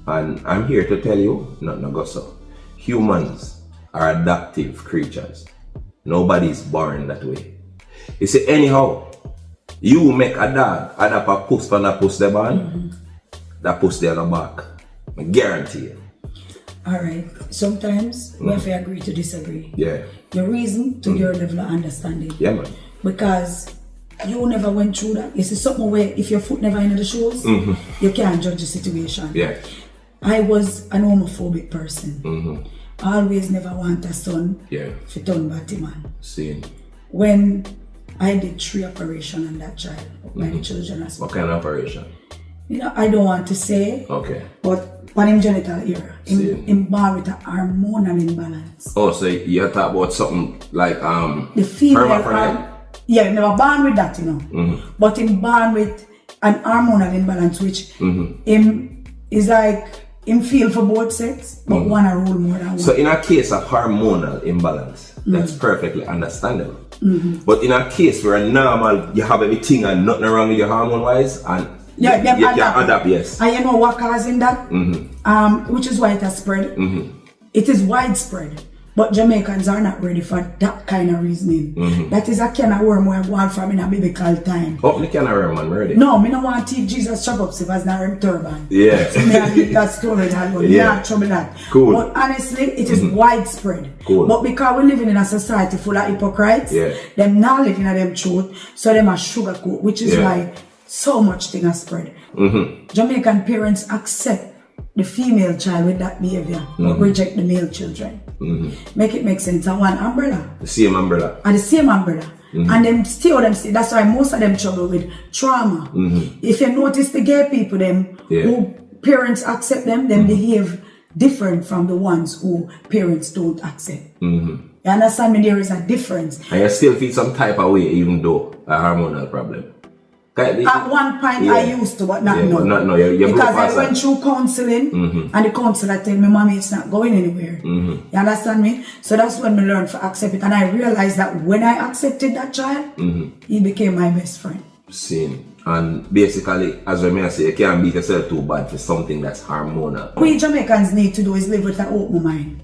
And I'm here to tell you, not go so. Humans are adaptive creatures. Nobody's born that way. You see, anyhow, you make a dog adapt a puss when that puss they born, that puss they on the back. I guarantee you. Alright, sometimes we have to agree to disagree. Yeah. Your reason to your level of understanding. Yeah, man. Because you never went through that. You see something where if your foot never in the shoes, you can't judge the situation. Yeah. I was an homophobic person. I always never want a son to turn Batman. See. When I did 3 operations on that child, by the children as well. What kind of operation? You know, I don't want to say. Okay. But on him genital area, him born with a hormonal imbalance. Oh, so you talk about something like the female hermaphrodite? Yeah, never born with that, you know. But him born with an hormonal imbalance, which him is like him feel for both sex, but one a rule more than one. So in a case of hormonal imbalance, that's perfectly understandable. But in a case where normal, you have everything and nothing wrong with your hormone wise, and you can adapt, yes. And you know what causing that? Which is why it has spread. It is widespread. But Jamaicans are not ready for that kind of reasoning. That is a kind of worm where I want from in a biblical time. Oh, me can worm, man, ready? No, me don't want to teach Jesus chop up if as not him turban. Yeah. So me I that story that one. Yeah. Not trouble that. Cool. But honestly, it is widespread. Cool. But because we're living in a society full of hypocrites, them not living in them truth, so them are sugarcoat, which is why so much thing has spread. Jamaican parents accept the female child with that behavior, but reject the male children. Make it make sense. And one umbrella. The same umbrella. And the same umbrella. And them still that's why most of them trouble with trauma. If you notice the gay people, them who parents accept them, then behave different from the ones who parents don't accept. You understand me? There is a difference. And you still feel some type of way even though a hormonal problem. At one point I used to, but not now. But not now. Because I went through counseling and the counselor told me, Mommy, it's not going anywhere. You understand me? So that's when I learned to accept it. And I realized that when I accepted that child, he became my best friend. Same. And basically, as I may say, you can't beat yourself too bad for something that's hormonal. What we Jamaicans need to do is live with an open mind.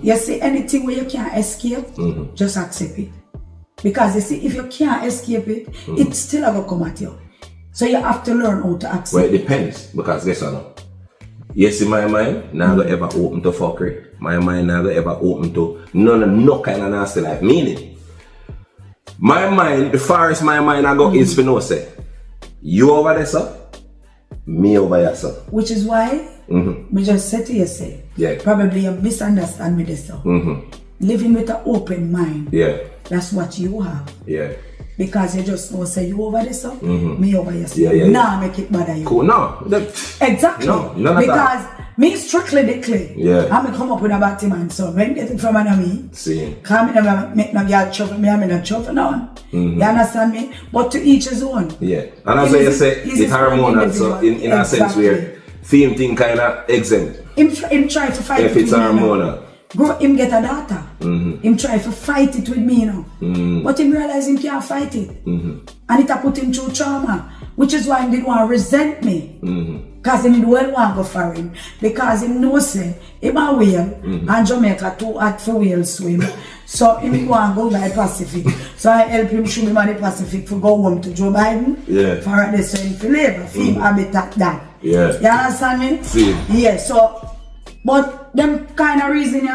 You see, anything where you can't escape, just accept it. Because you see, if you can't escape it, it's still going to come at you. So you have to learn how to accept it. Well, it depends. Because guess what? Yes, in my mind, now I'm ever open to fuckery. My mind now ever open to no kind of nasty life. Meaning, my mind, the farthest my mind I go is for no say. You over there, sir? Me over here, sir. Which is why, we just said to yourself, probably you misunderstand me this, sir. Living with an open mind. That's what you have. Because you just know say you over there, so me over here, so nah, make it bother you. Cool, no. Exactly. No, because me strictly declare. I'm gonna come up with a batty man, so when get it from under me, come in and make no girl trouble me, I'm in a trouble now. You understand me? But to each his own. And as you say, it's hormonal, so in a sense where theme thing kinda exempt. Him try to fight if it's hormonal. Grow him get a daughter. Him try to fight it with me, you know. But him realize him can't fight it. And it a put him through trauma. Which is why he didn't want to resent me. Because he didn't well want to go for him. Because he knows say, him a whale and Jamaica too hot for whale swim. So him want to go by Pacific. So I help him show him on the Pacific to go home to Joe Biden. For the same for labor. For him habitat that. You understand me? So but them kind of reason,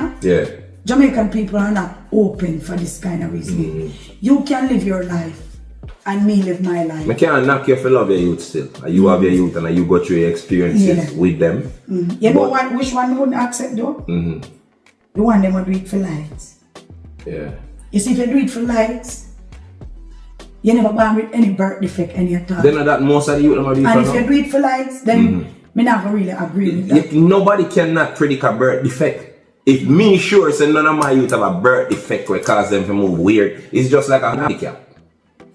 Jamaican people are not open for this kind of reasoning. You can live your life and me live my life. I can't knock you for love your youth still. You have your youth and you go through your experiences with them. You know which one wouldn't accept though? The one them would do it for likes. You see, if you do it for likes, you never born with any birth defect any at all. Then that most of the youth are doing it for and if you do it for likes, then me not really agree with that. Nobody cannot predict a birth defect. If me sure say none of my youth have a birth defect will cause them to move weird, it's just like a handicap.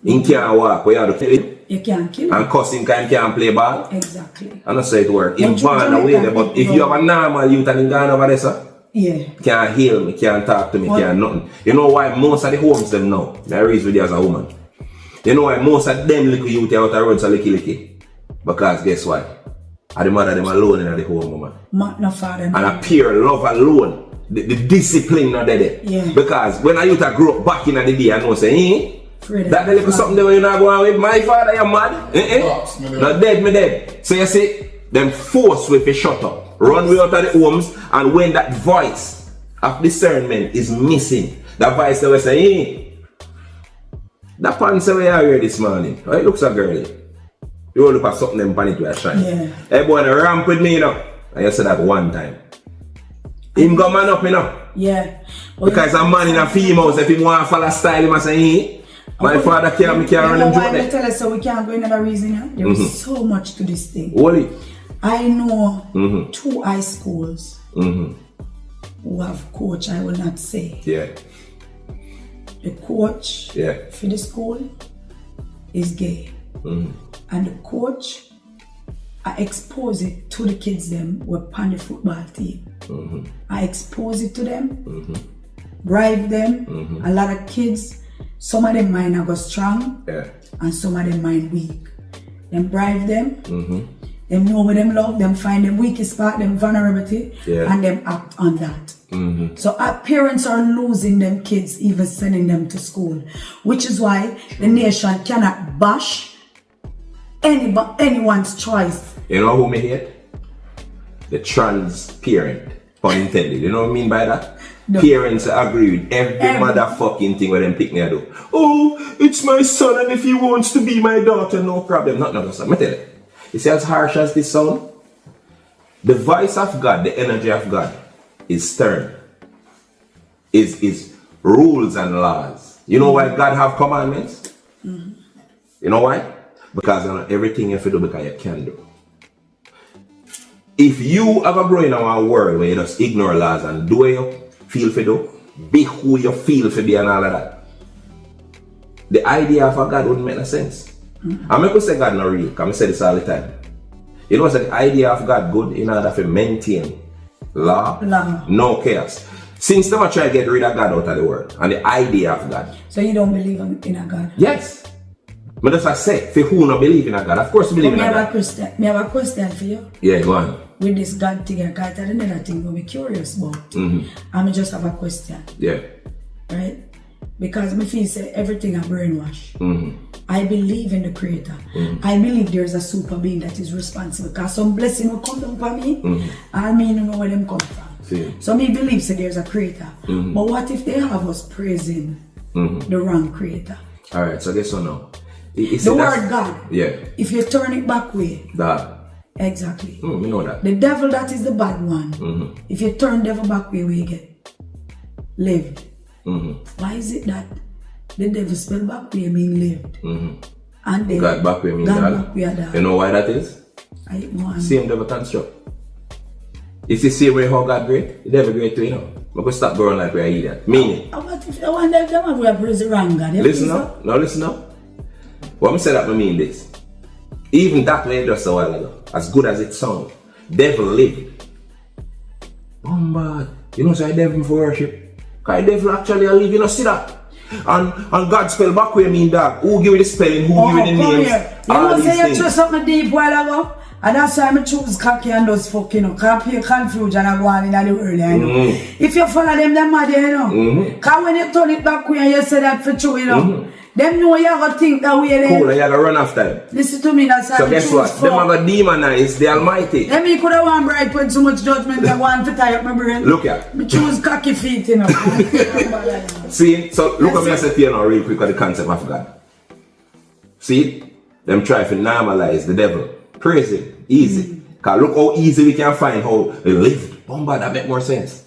He can't walk, you have to kill him. You can't kill him. And cussing can't play ball. Exactly. And that's how it works. In born away there, but if you have a normal youth and in gone over there, sir, Yeah. Can't heal me, can't talk to me, can't nothing. You know why most of the homes them now, I raised with you as a woman. You know why most of them little youth out the road so licky? Because guess what? The mother them alone in the home, woman. No father. And a pure love alone. The discipline not there. Yeah. Because when I used to grow up back in the day, I know say, that little something there you're not going with my father, you're mad. Not dead, me dead. So you see, them force with a shut up. Run way out of the homes, and when that voice of discernment is missing, that voice that will say, that pants away I hear this morning. Oh, it looks so girly. You look at something them pan it with a shine. Yeah. Hey boy, ramp with me, you know. And you said that one time. Him go man up, you know. Yeah. Because a man in a female, if he want to follow style, he must say, my father can't run him joke. Why tell us so we can't go another reason? Yeah? There is so much to this thing. Holy. I know 2 high schools who have coach, I will not say. Yeah. The coach for the school is gay. And the coach, I expose it to the kids them who are on the football team. I expose it to them, bribe them. A lot of kids, some of them mind are go strong, and some of them mind weak. Them bribe them, them know what them love, them find them weakest spot, them vulnerability, and them act on that. So our parents are losing them kids, even sending them to school, which is why the nation cannot bash anyone's choice. You know who me hate? The trans parent, pun intended. You know what I mean by that? No. Parents agree with every motherfucking thing where them pick me I do. Oh, it's my son, and if he wants to be my daughter, no problem. Not son. Me tell you. You see as harsh as this sound? The voice of God, the energy of God is stern. Is rules and laws. You know why God have commandments? You know why? Because not everything you have to do because you can do. If you ever grow in our world where you just ignore laws and do what you feel for do, be who you feel for be and all of that, the idea of a God wouldn't make no sense. I'm not going to say God not real, because I say this all the time. You know, so the idea of God good in order to maintain law, no chaos. Since they try to get rid of God out of the world and the idea of God. So you don't believe in a God? Yes. But that's what I say, for who not believe in a God, of course we believe in a God. Me have a question for you. Yeah, go on. With this God thing, that's another thing we'll be curious about. I just have a question. Yeah. Right? Because I feel say everything I brainwash. I believe in the Creator. I believe there's a super being that is responsible. Because some blessing will come down for me, I mean, you know where them come from. So me believe so there's a Creator. But what if they have us praising the wrong Creator? Alright, so guess what now? The word God. Yeah. If you turn it back way. That. Exactly. We know that. The devil, that is the bad one. If you turn devil back way, you get lived. Why is it that the devil spell back way mean lived? And then God back way mean that. You know why that is? Same devil construct. It's the same way how God great, the devil great too, you know. We're going to stop growing like we're idiot. Meaning. What if I wonder if them have praise the wrong God? Listen now. Now listen now. What I said that I mean this. Even that way just a while ago, as good as it sounds, devil lived. But you know say devil for worship. Because devil actually live, you know, see that? And God spell back where mean that. Who give you the spelling, who give you the names? You know say you chose something deep while ago? And that's why I choose cocky and those fuck, you know. Can't pay confusion and go on in the world, you know. If you follow them mad, you know. Because when you turn it back where you say that for true, you know. Them know you have to think that way. Cool, you have to run after them. Listen to me, that's how so guess what? Them have to demonize the Almighty. Them me could have one bright when so much judgment I want to tie up my brain. Look here. Me choose cocky feet, you know. See, so look at me and say to you now real quick at the concept of God. See, them try to normalize the devil. Praise him. Easy. Because look how easy we can find how they live. Bomba, that make more sense.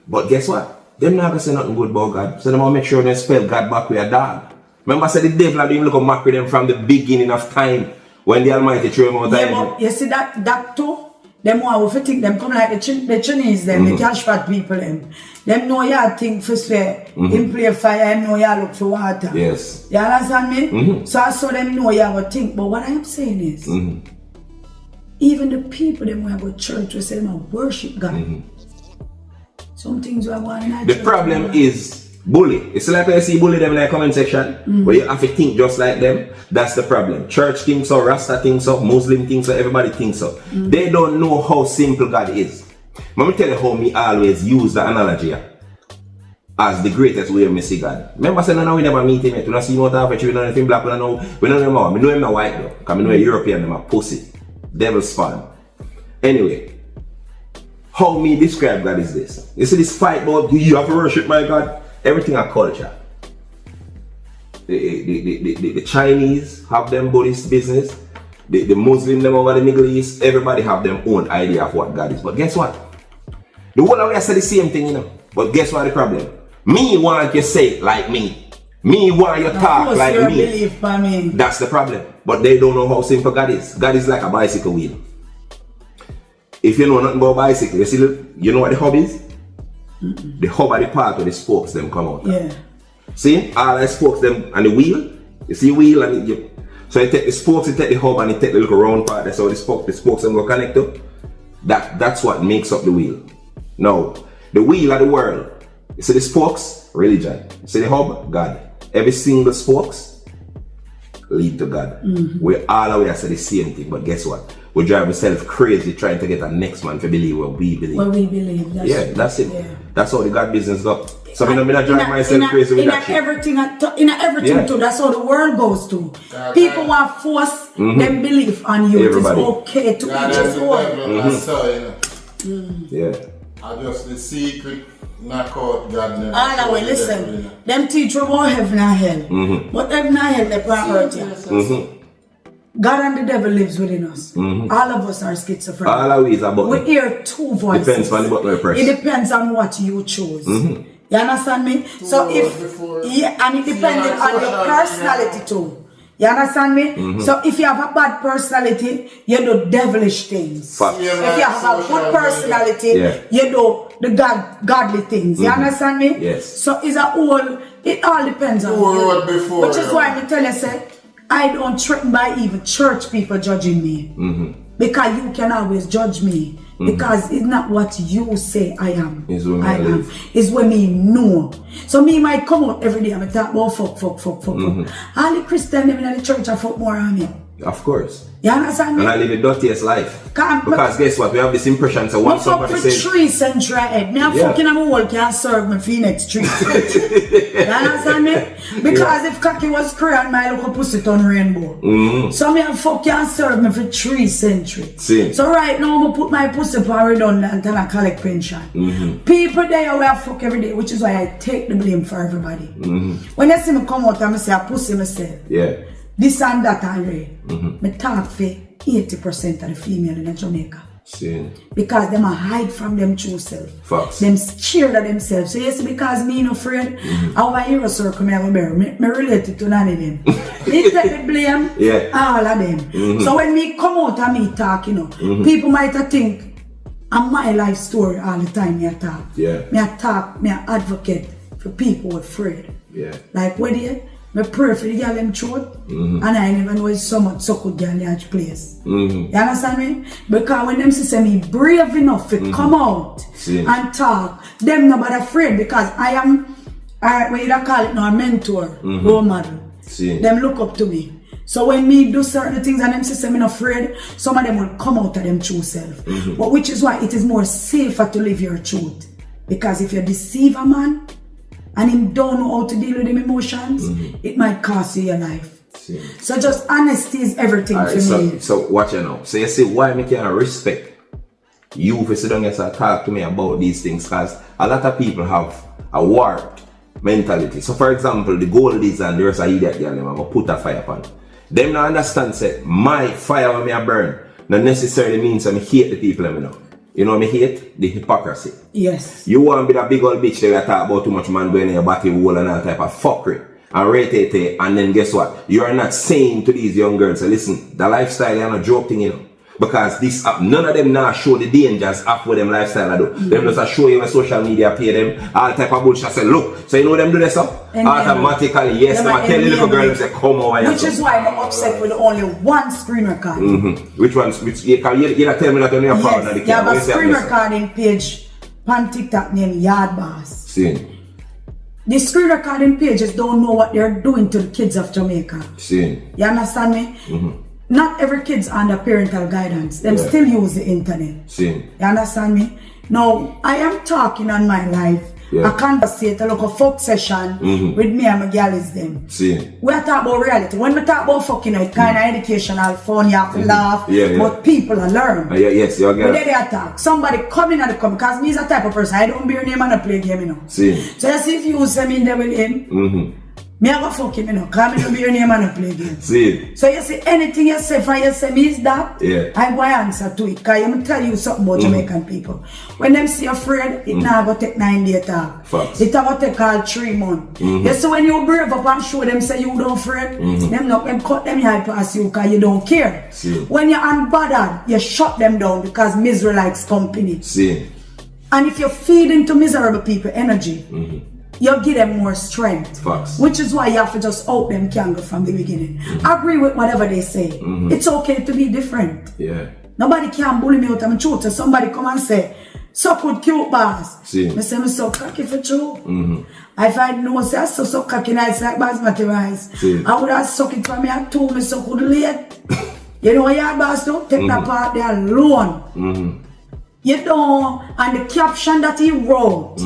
But guess what? Them not gonna say nothing good about God. So they want to make sure they spell God back with a dog. Remember I said the devil had been looking back with them from the beginning of time. When the Almighty threw him out of heaven. You see that too? Them want to think them come like the Chinese them, the cash fat people them. Them know you think for swear. Him play fire, them know you look for water. Yes. You understand me? So I saw them know you have to think. But what I am saying is, even the people them who go to church, we say them worship God. Some things we want in the problem is bully. It's like when you see bully them in the comment section, where you have to think just like them. That's the problem. Church thinks so, Rasta thinks so, Muslim thinks so, everybody thinks so. They don't know how simple God is. Let me tell you how me always use the analogy as the greatest way of see God. Remember saying no, we never meet him yet. We don't see no talk, we don't know anything black, we don't know him more. We know him white though, because we know a European, them a pussy. Devil spawn. Anyway, how me describe God is this. You see this fight about you have to worship my God? Everything a culture. The Chinese have them Buddhist business. The Muslim them over the Middle East, everybody have their own idea of what God is. But guess what? The whole of us say the same thing, you know. But guess what the problem? Me want you say it like me. Me want you talk like me. That's the problem. But they don't know how simple God is. God is like a bicycle wheel. If you know nothing about bicycle, you know what the hub is? The hub are the part where the spokes them come out. Yeah. See? All the spokes them and the wheel. You see wheel and so you take the spokes, you take the hub and you take the little round part. That's how the spokes them go connect to. That's what makes up the wheel. Now, the wheel of the world. You see the spokes? Religion. You see the hub? God. Every single spokes lead to God. We all always say the same thing, but guess what? We drive ourselves crazy trying to get a next man to believe what we believe. What we believe. That's it. Yeah. That's how the God business goes. So I'm not drive myself crazy with that shit. In everything too, that's how the world goes to. People want to force them belief on you. Everybody. It's okay to God each his own. Yeah. I just the secret knock out God never. All the way, listen. Them teach you about heaven and hell. But heaven and hell, they can't hurt you. God and the devil lives within us. All of us are schizophrenic. All of is about we hear two voices. Depends on the button you press. It depends on what you choose. You understand me? So if and it depends on your personality too. You understand me? So if you have a bad personality, you do devilish things. If you have a good personality, you do the godly things. You understand me? Yes. So it's it all depends on you. Which is why I tell you, say, I don't threaten by even church people judging me. Because you can always judge me. Because it's not what you say I am. It's when me know. So me might come out every day and talk about fuck. All the Christians in the church are fuck more on me. Of course. You understand me? And I live the dirtiest life. Because guess what? We have this impression. So once somebody says... for 3 century head. Me fucking a wall can't serve me for the next 3 century. You understand me? Because if cocky was Korean, my local pussy turn rainbow. So me fuck can't serve me for 3 century. So right now, I'm going to put my pussy for redundant and I collect pension. People there where I fuck every day, which is why I take the blame for everybody. When they see me come out and I say I pussy myself. This and that already. Me talk for 80% of the female in Jamaica. Because them are hide from them true self. Facts. Them scared of themselves. So yes, because me no afraid, our hero circle me have a bear. Me related to none of them. They take the blame, all of them. So when me come out and me talk, you know, people might think I'm my life story all the time me I talk. Me I talk, me I advocate for people who are afraid. Like what do you? I pray for the girl them throat and I never know it's so much so good girl in that place. You understand me? Because when them say me brave enough to come out and talk, them not afraid because I am what you call it now, a mentor, role model. Them look up to me. So when me do certain things and them say me not afraid, some of them will come out of them true self. But which is why it is more safer to live your truth. Because if you deceive a man, and him don't know how to deal with them emotions, it might cost you your life. So just honesty is everything for me. So watch you now. So you see why me can respect you if you sit down and talk to me about these things, because a lot of people have a warped mentality. So for example, the Goldies and the rest of idiot girl, I'm gonna put a fire upon. Them not understand say my fire when me a burn not necessarily means I hate the people I know. You know what I hate? The hypocrisy. Yes. You want to be that big old bitch that talk about too much man going in your body wall and all type of fuckery. And rate it, and then guess what? You are not saying to these young girls, listen, the lifestyle is not a joke thing, you know. Because this none of them now show the dangers of what them lifestyle I do. Them just show you when social media pay them all type of bullshit. Say, look, so you know them do this up? Automatically, yes, I tell the little girl, say, come over here. Which is why I'm upset with only one screen record. Which one? Which you tell me that when you're proud of the you have a screen record in page on TikTok named Yard Boss. Seen. The screen recording pages don't know what they're doing to the kids of Jamaica. Seen. You understand me? Not every kid's under parental guidance. Them still use the internet. Seen. You understand me? Now, I am talking on my life. Yeah. A conversate, a local folk session with me and my girls them. Seen. We are talking about reality. When we talk about fucking, it's kind of educational, fun, you have to laugh, but people are learn. Yes, you're But then they attack. Somebody come in and come, because me is a type of person, I don't bear name and I play game, you know. Seen. So you see if you use them in there with him, me I go fuck him, you know, because I don't bear name and I play game. Seen. So you see anything you say from you say me is that, I go answer to it, because I'm tell you something about Jamaican people. When them see afraid, it now go take 9 days talk. Facts. It go take all 3 months. You see when you brave up and show them say you don't afraid, them not them cut them high past you because you don't care. See. When you're unbothered, you shut them down because misery likes company. See. And if you feed into miserable people energy, you give them more strength. Facts. Which is why you have to just out them candle from the beginning. Agree with whatever they say. It's okay to be different. Yeah. Nobody can bully me out of my truth. So somebody come and say, so good cute boss. See. I say, me so cocky for true. If I know say so cocky nice like basmati rice, See. I would have suck it from me at 2, me so good late. You know what your boss do? Take that part there alone. You know, and the caption that he wrote,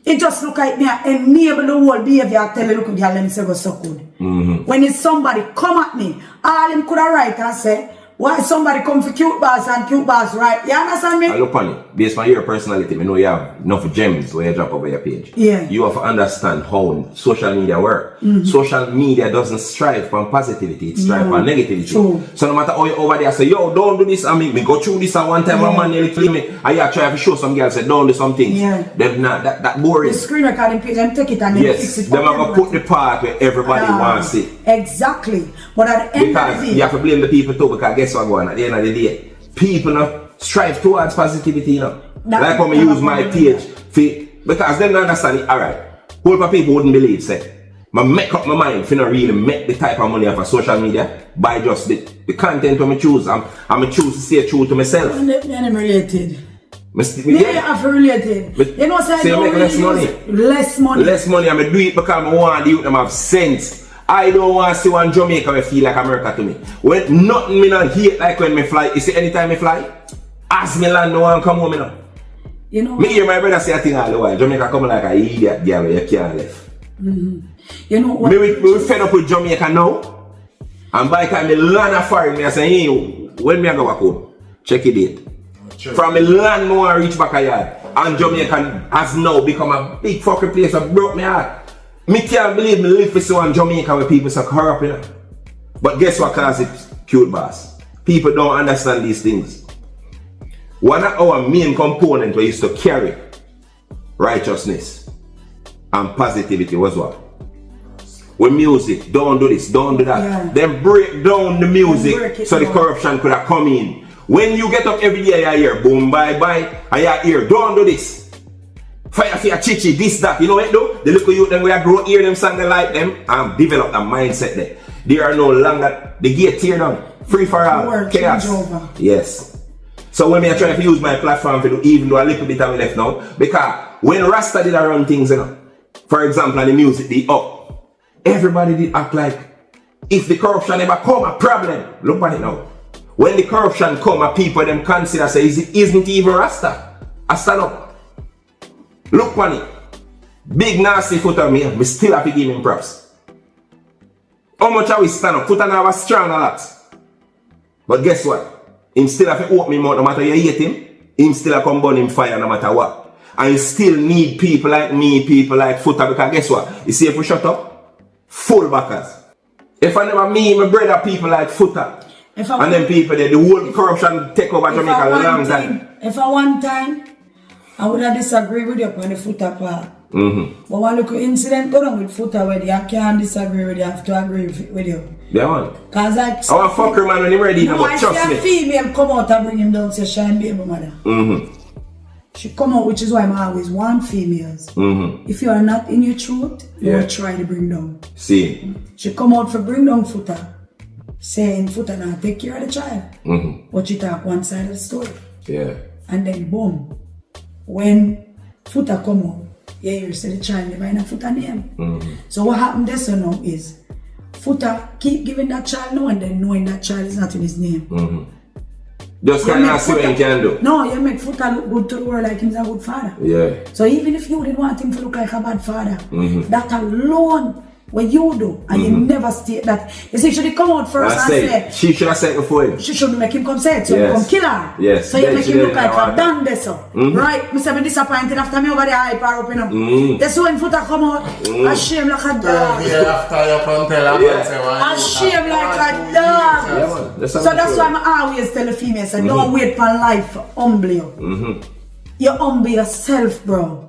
it just look like me enable the whole behavior. I tell you, look at girl, let me say go so good. When it's somebody come at me, all him could have write and say, why somebody come for cute boss and cute boss, right? You understand me? I look on it. Based on your personality, I know you have enough gems where you drop over your page. Yeah. You have to understand how social media work. Social media doesn't strive for positivity, it strives for negativity. True. So no matter how you over there say, yo, don't do this, I mean, me go through this and one time my man nearly kill me. And you try to show some girls say, don't do some things. Yeah. Them not, that boring. The screen recording page and take it and then fix it. Them are going to put the part where everybody wants it. Exactly. But at the end of the Because day, you have to blame the people too, because guess what going on at the end of the day, people now strive towards positivity, you know. Like when I use my page, because they don't understand it, alright. Whole of people wouldn't believe, say, I make up my mind if I don't really make the type of money off of social media by just the content I choose. I'm choose to stay true to myself. I'm related. Yeah, have related. You know, say so you make less money. Less money. Less money. I'm do it because I want the youth to have sense. I don't want to see one Jamaica where feel like America to me. When nothing me not hate like when me fly. You see anytime me fly, ask me land no one come home, you know. You know. Me hear my brother say a thing all the while. Jamaica come like a idiot girl where you can't left. You know what? Me fed up with Jamaica now. And by the time me land a foreign, me I say, hey, when me I go back home, check it date. From me land me want to reach back a yard. And Jamaica has now become a big fucking place that broke my heart. Me can't believe me live for so in Jamaica where people so corrupt, you know. But guess what cause it cute boss? People don't understand these things. One of our main components we used to carry righteousness and positivity was what? With music, don't do this, don't do that. Yeah. Then break down the music so the corruption could have come in. When you get up every day, you hear boom, bye, bye, and you hear, don't do this. Fire for your chichi, this, that, you know what though? The little youth them we grow hear them song they like them and develop a mindset there. They are no longer the gate tear down. Free for all. Chaos. Yes. So when I try to use my platform to do even though a little bit of me left now, because when Rasta did run things, you know, for example, the music did up, everybody did act like if the corruption ever come a problem. Look at it now. When the corruption come, a people them consider say, isn't even Rasta? I stand up. Look on it. Big nasty Footah me, we still have to give him props. How much are we stand up? Footah now was strong a lot. But guess what? Him still have to open him out no matter you hate him. Him still have to come burn him fire no matter what. And you still need people like me, people like Footah, because guess what? You see if we shut up, full backers. If I never meet my brother people like Footah, and them people there, the whole corruption take over Jamaica a long time. If I one time, I would have disagree with you on the Footah part. But one little incident going on with Footah where I can't disagree with you, I have to agree with you. Yeah, man. Cause I want fucker man when he ready, no, but trust me. I see a female come out and bring him down, say shine baby mother. She come out, which is why I always want females. If you are not in your truth, you will try to bring down. See. She come out for bring down Footah, saying Footah now take care of the child. But she talk one side of the story. Yeah. And then boom. When Footah come out. Yeah, you see the child never in a Footah name. So what happened there so now is Footah keep giving that child no and then knowing that child is not in his name. Just kind of see what you can do. No, you make Footah look good to the world like he's a good father. Yeah. So even if you didn't want him to look like a bad father, that alone, what you do, and you never state that. You see, should he come out first and say, she should have said before him. She should make him come say it, so you come kill her. Yes. So you make him look like a done this, right? Me say me disappointed after me over the hype her up, you know. That's when Footah come out, ashamed like a dog. After you come tell her, ashamed like a dog. So that's why I always tell the females, don't wait for life to humble you. You humble yourself, bro.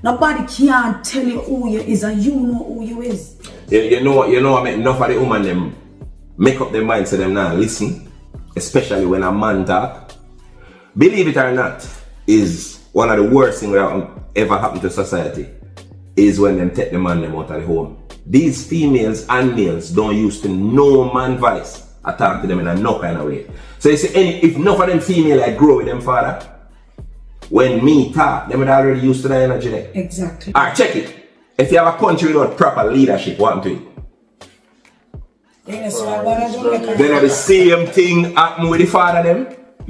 Nobody can't tell you who you is and you know who you is. You know what I mean? Enough of the woman them make up their mind to them now listen, especially when a man talk. Believe it or not, is one of the worst things that ever happened to society is when them take the man them out of the home. These females and males don't used to know man voice. I talk to them in a no kind of way. So you see, if enough of them female like grow with them father, when me talk, they would already used to that energy there. Exactly. Alright, check it. If you have a country without proper leadership, what happened to it? Then the same thing happen with the father them.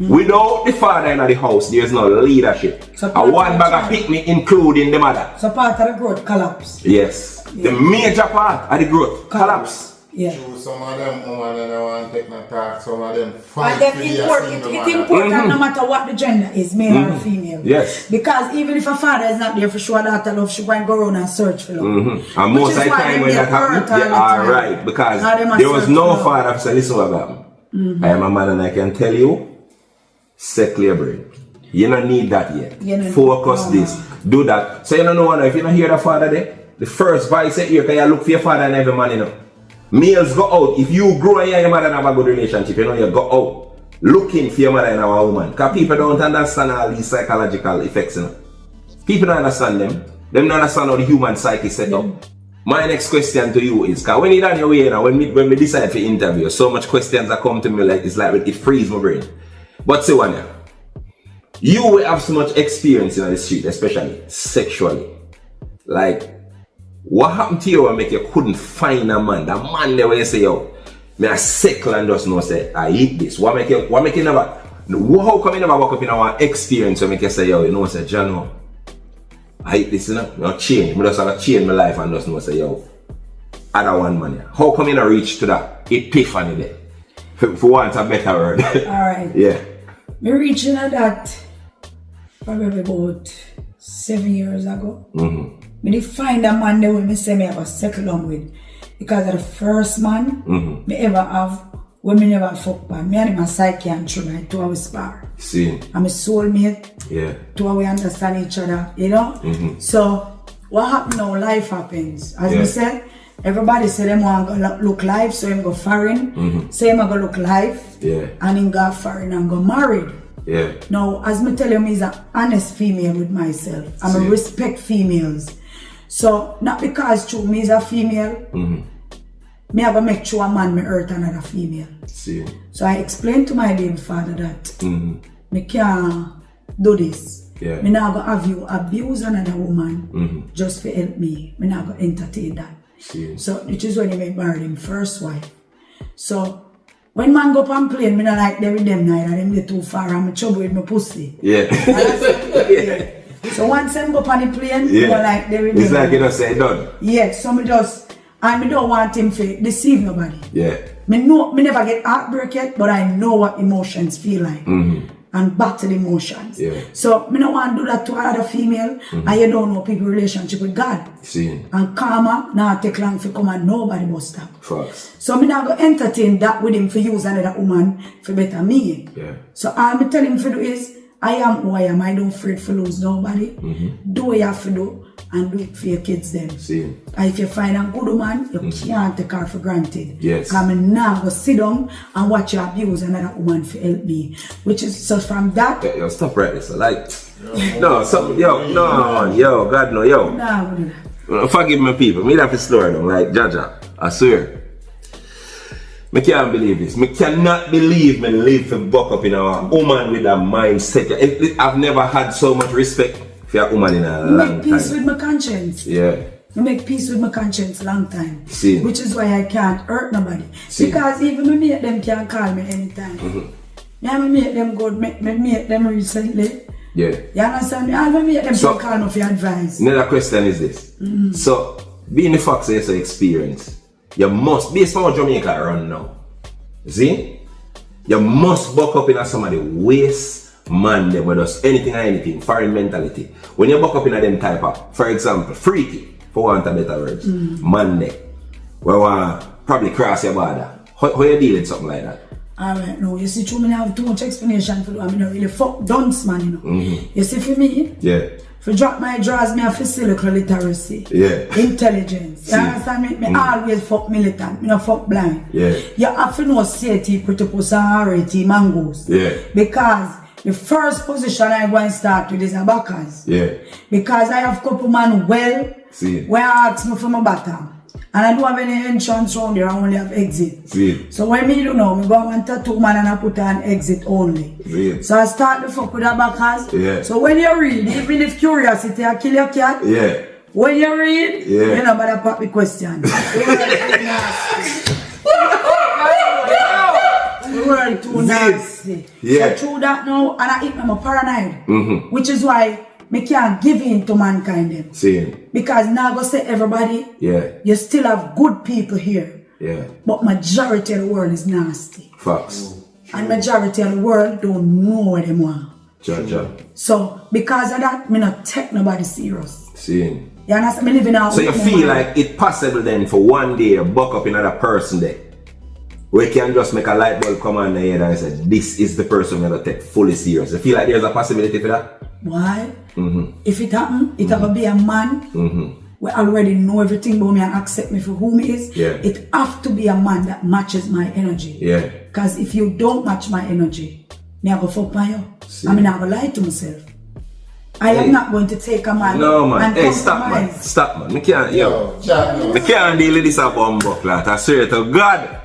Without the father in the house, there's no leadership. So a one bag of picnic including the mother. So part of the growth collapse. Yes. The major part of the growth collapse. Yeah. Some of them women don't want to take no talk, some of them fight and it's important no matter what the gender is, male or female. Yes. Because even if a father is not there for sure, daughter love, she going to go around and search for love. And most of the time when that happened, right, because there was no father to say, listen what happened. I am a man and I can tell you, set clear brain. You don't need that yet. Focus this, do that. So you don't know if you don't hear the father there, the first voice here, can you look for your father and every man, you know. Males go out. If you grow and your mother and have a good relationship, you know, you go out looking for your mother and a woman. Because people don't understand all these psychological effects, you know. People don't understand them. They don't understand how the human psyche is set up. My next question to you is, because when you're on your way, you know, when we decide for interview, so much questions that come to me like it's like it frees my brain. But say one, you will have so much experience in the street, especially sexually. Like, what happened to you when make you couldn't find a man? That man there where you say, yo, me a sickle and just know say, I eat this. What make you never, how come you never walk up in our experience and make you say, yo, you know, say, John, I eat this, you know, not change. I just have to change my life and just know say, yo, other one man. How come you not reach to that epiphany there? For want a better word. Alright. Yeah. Me reaching at that probably about 7 years ago. Me did find a man that will me say me have a settle down with. Because of the first man me ever have when me never fuck man. Me and him a psyche and true like 2 hours spar. See. I'm a soulmate. Yeah. 2 hours we understand each other, you know? So what happen now, life happens. As we said, everybody say them want to look life, so him go foreign. Say him go look life. Yeah. And him go foreign and go married. Yeah. Now, as me tell you, me is an honest female with myself. I'm a respect females. So, not because true, me is a female, me have to make sure a man me hurt another female. See. So I explained to my baby father that me can't do this. Yeah. Me not gonna have you abuse another woman just to help me. Me not gonna entertain that. See. So, which is when he married him first wife. So, when man go up on plane, me not like them with them neither. Them they too far and me trouble with my pussy. Yeah. So once them go up on the plane, me not like them with them. It's like you don't say done. Yeah, so me just, and me don't want him to deceive nobody. Yeah. Me know, me never get heartbreak yet, but I know what emotions feel like. And battle emotions. Yeah. So me don't want to do that to another female, and you don't know people's relationship with God. See. And karma now take long for come and nobody must stop. Facts. So me not go entertain that with him for use another woman for better me. Yeah. So all me tell him to do is, I am who I am. I don't afraid to lose nobody. Do what you have to do and do it for your kids then. See. And if you find a good woman, you can't take her for granted. Yes. Because I now go sit down and watch you abuse another woman for help me. Which is, so from that... Yo, stop right there. So like... No, something... Yo, no, yo, God no, yo. Nah, forgive me people. Me have to slow down. Like, Jaja, I swear. I can't believe this. I cannot believe me live for buck up in a woman with a mindset. I've never had so much respect For a woman in a long time. Make peace with my conscience. Yeah. I make peace with my conscience long time. See. Which is why I can't hurt nobody. See. Because even me make them can call me anytime. Yeah, me make them good, me make them recently. Yeah. You understand me? I'll make them can call me for advice. Another question is this. So, being the Fox is an experience, you must, based on how Jamaica run now, see? You must buck up in somebody waste man them with us anything, foreign mentality. When you buck up in them type of, for example, freaky, for want of better words, man them, we want probably cross your border. How you deal with something like that? Alright, no, you see, I have too much explanation for that. I'm not really fuck dunce, man, you know. You see, for me, for drop my drawers, me have physical literacy, intelligence. You understand me? Me always fuck militant, me not fuck blind. You have to know safety, pretty pussy, mangoes. Because the first position I go and start with is a backers. Because I have couple man well, where I ask me for my bottom. And I don't have any entrance round there, I only have exit. So when me do know, me go and tattoo man and I put an exit only. So I start the fuck with the backers. So when you read, even if curiosity I kill your cat, when you read, you know better pop the question. We weren't too nasty. So through that now, and I eat them a paranoid. Which is why me can't give in to mankind them. Because now go say everybody, you still have good people here. But majority of the world is nasty. Facts. And majority of the world don't know what they want. So because of that, me not take nobody serious. You understand? Me living out. So you feel like it's possible then for one day you buck up another person there. We can just make a light bulb come on the head and say, this is the person we're going to take fully serious. You feel like there's a possibility for that? Why? If it happen, it have to be a man we already know everything about me and accept me for whom he is. It have to be a man that matches my energy. Because if you don't match my energy, me I go fuck by you. I mean I go lie to myself. I am not going to take a man. No man, hey stop man, stop man. Me can't, me can't deal with this a bumbuck, I swear to God.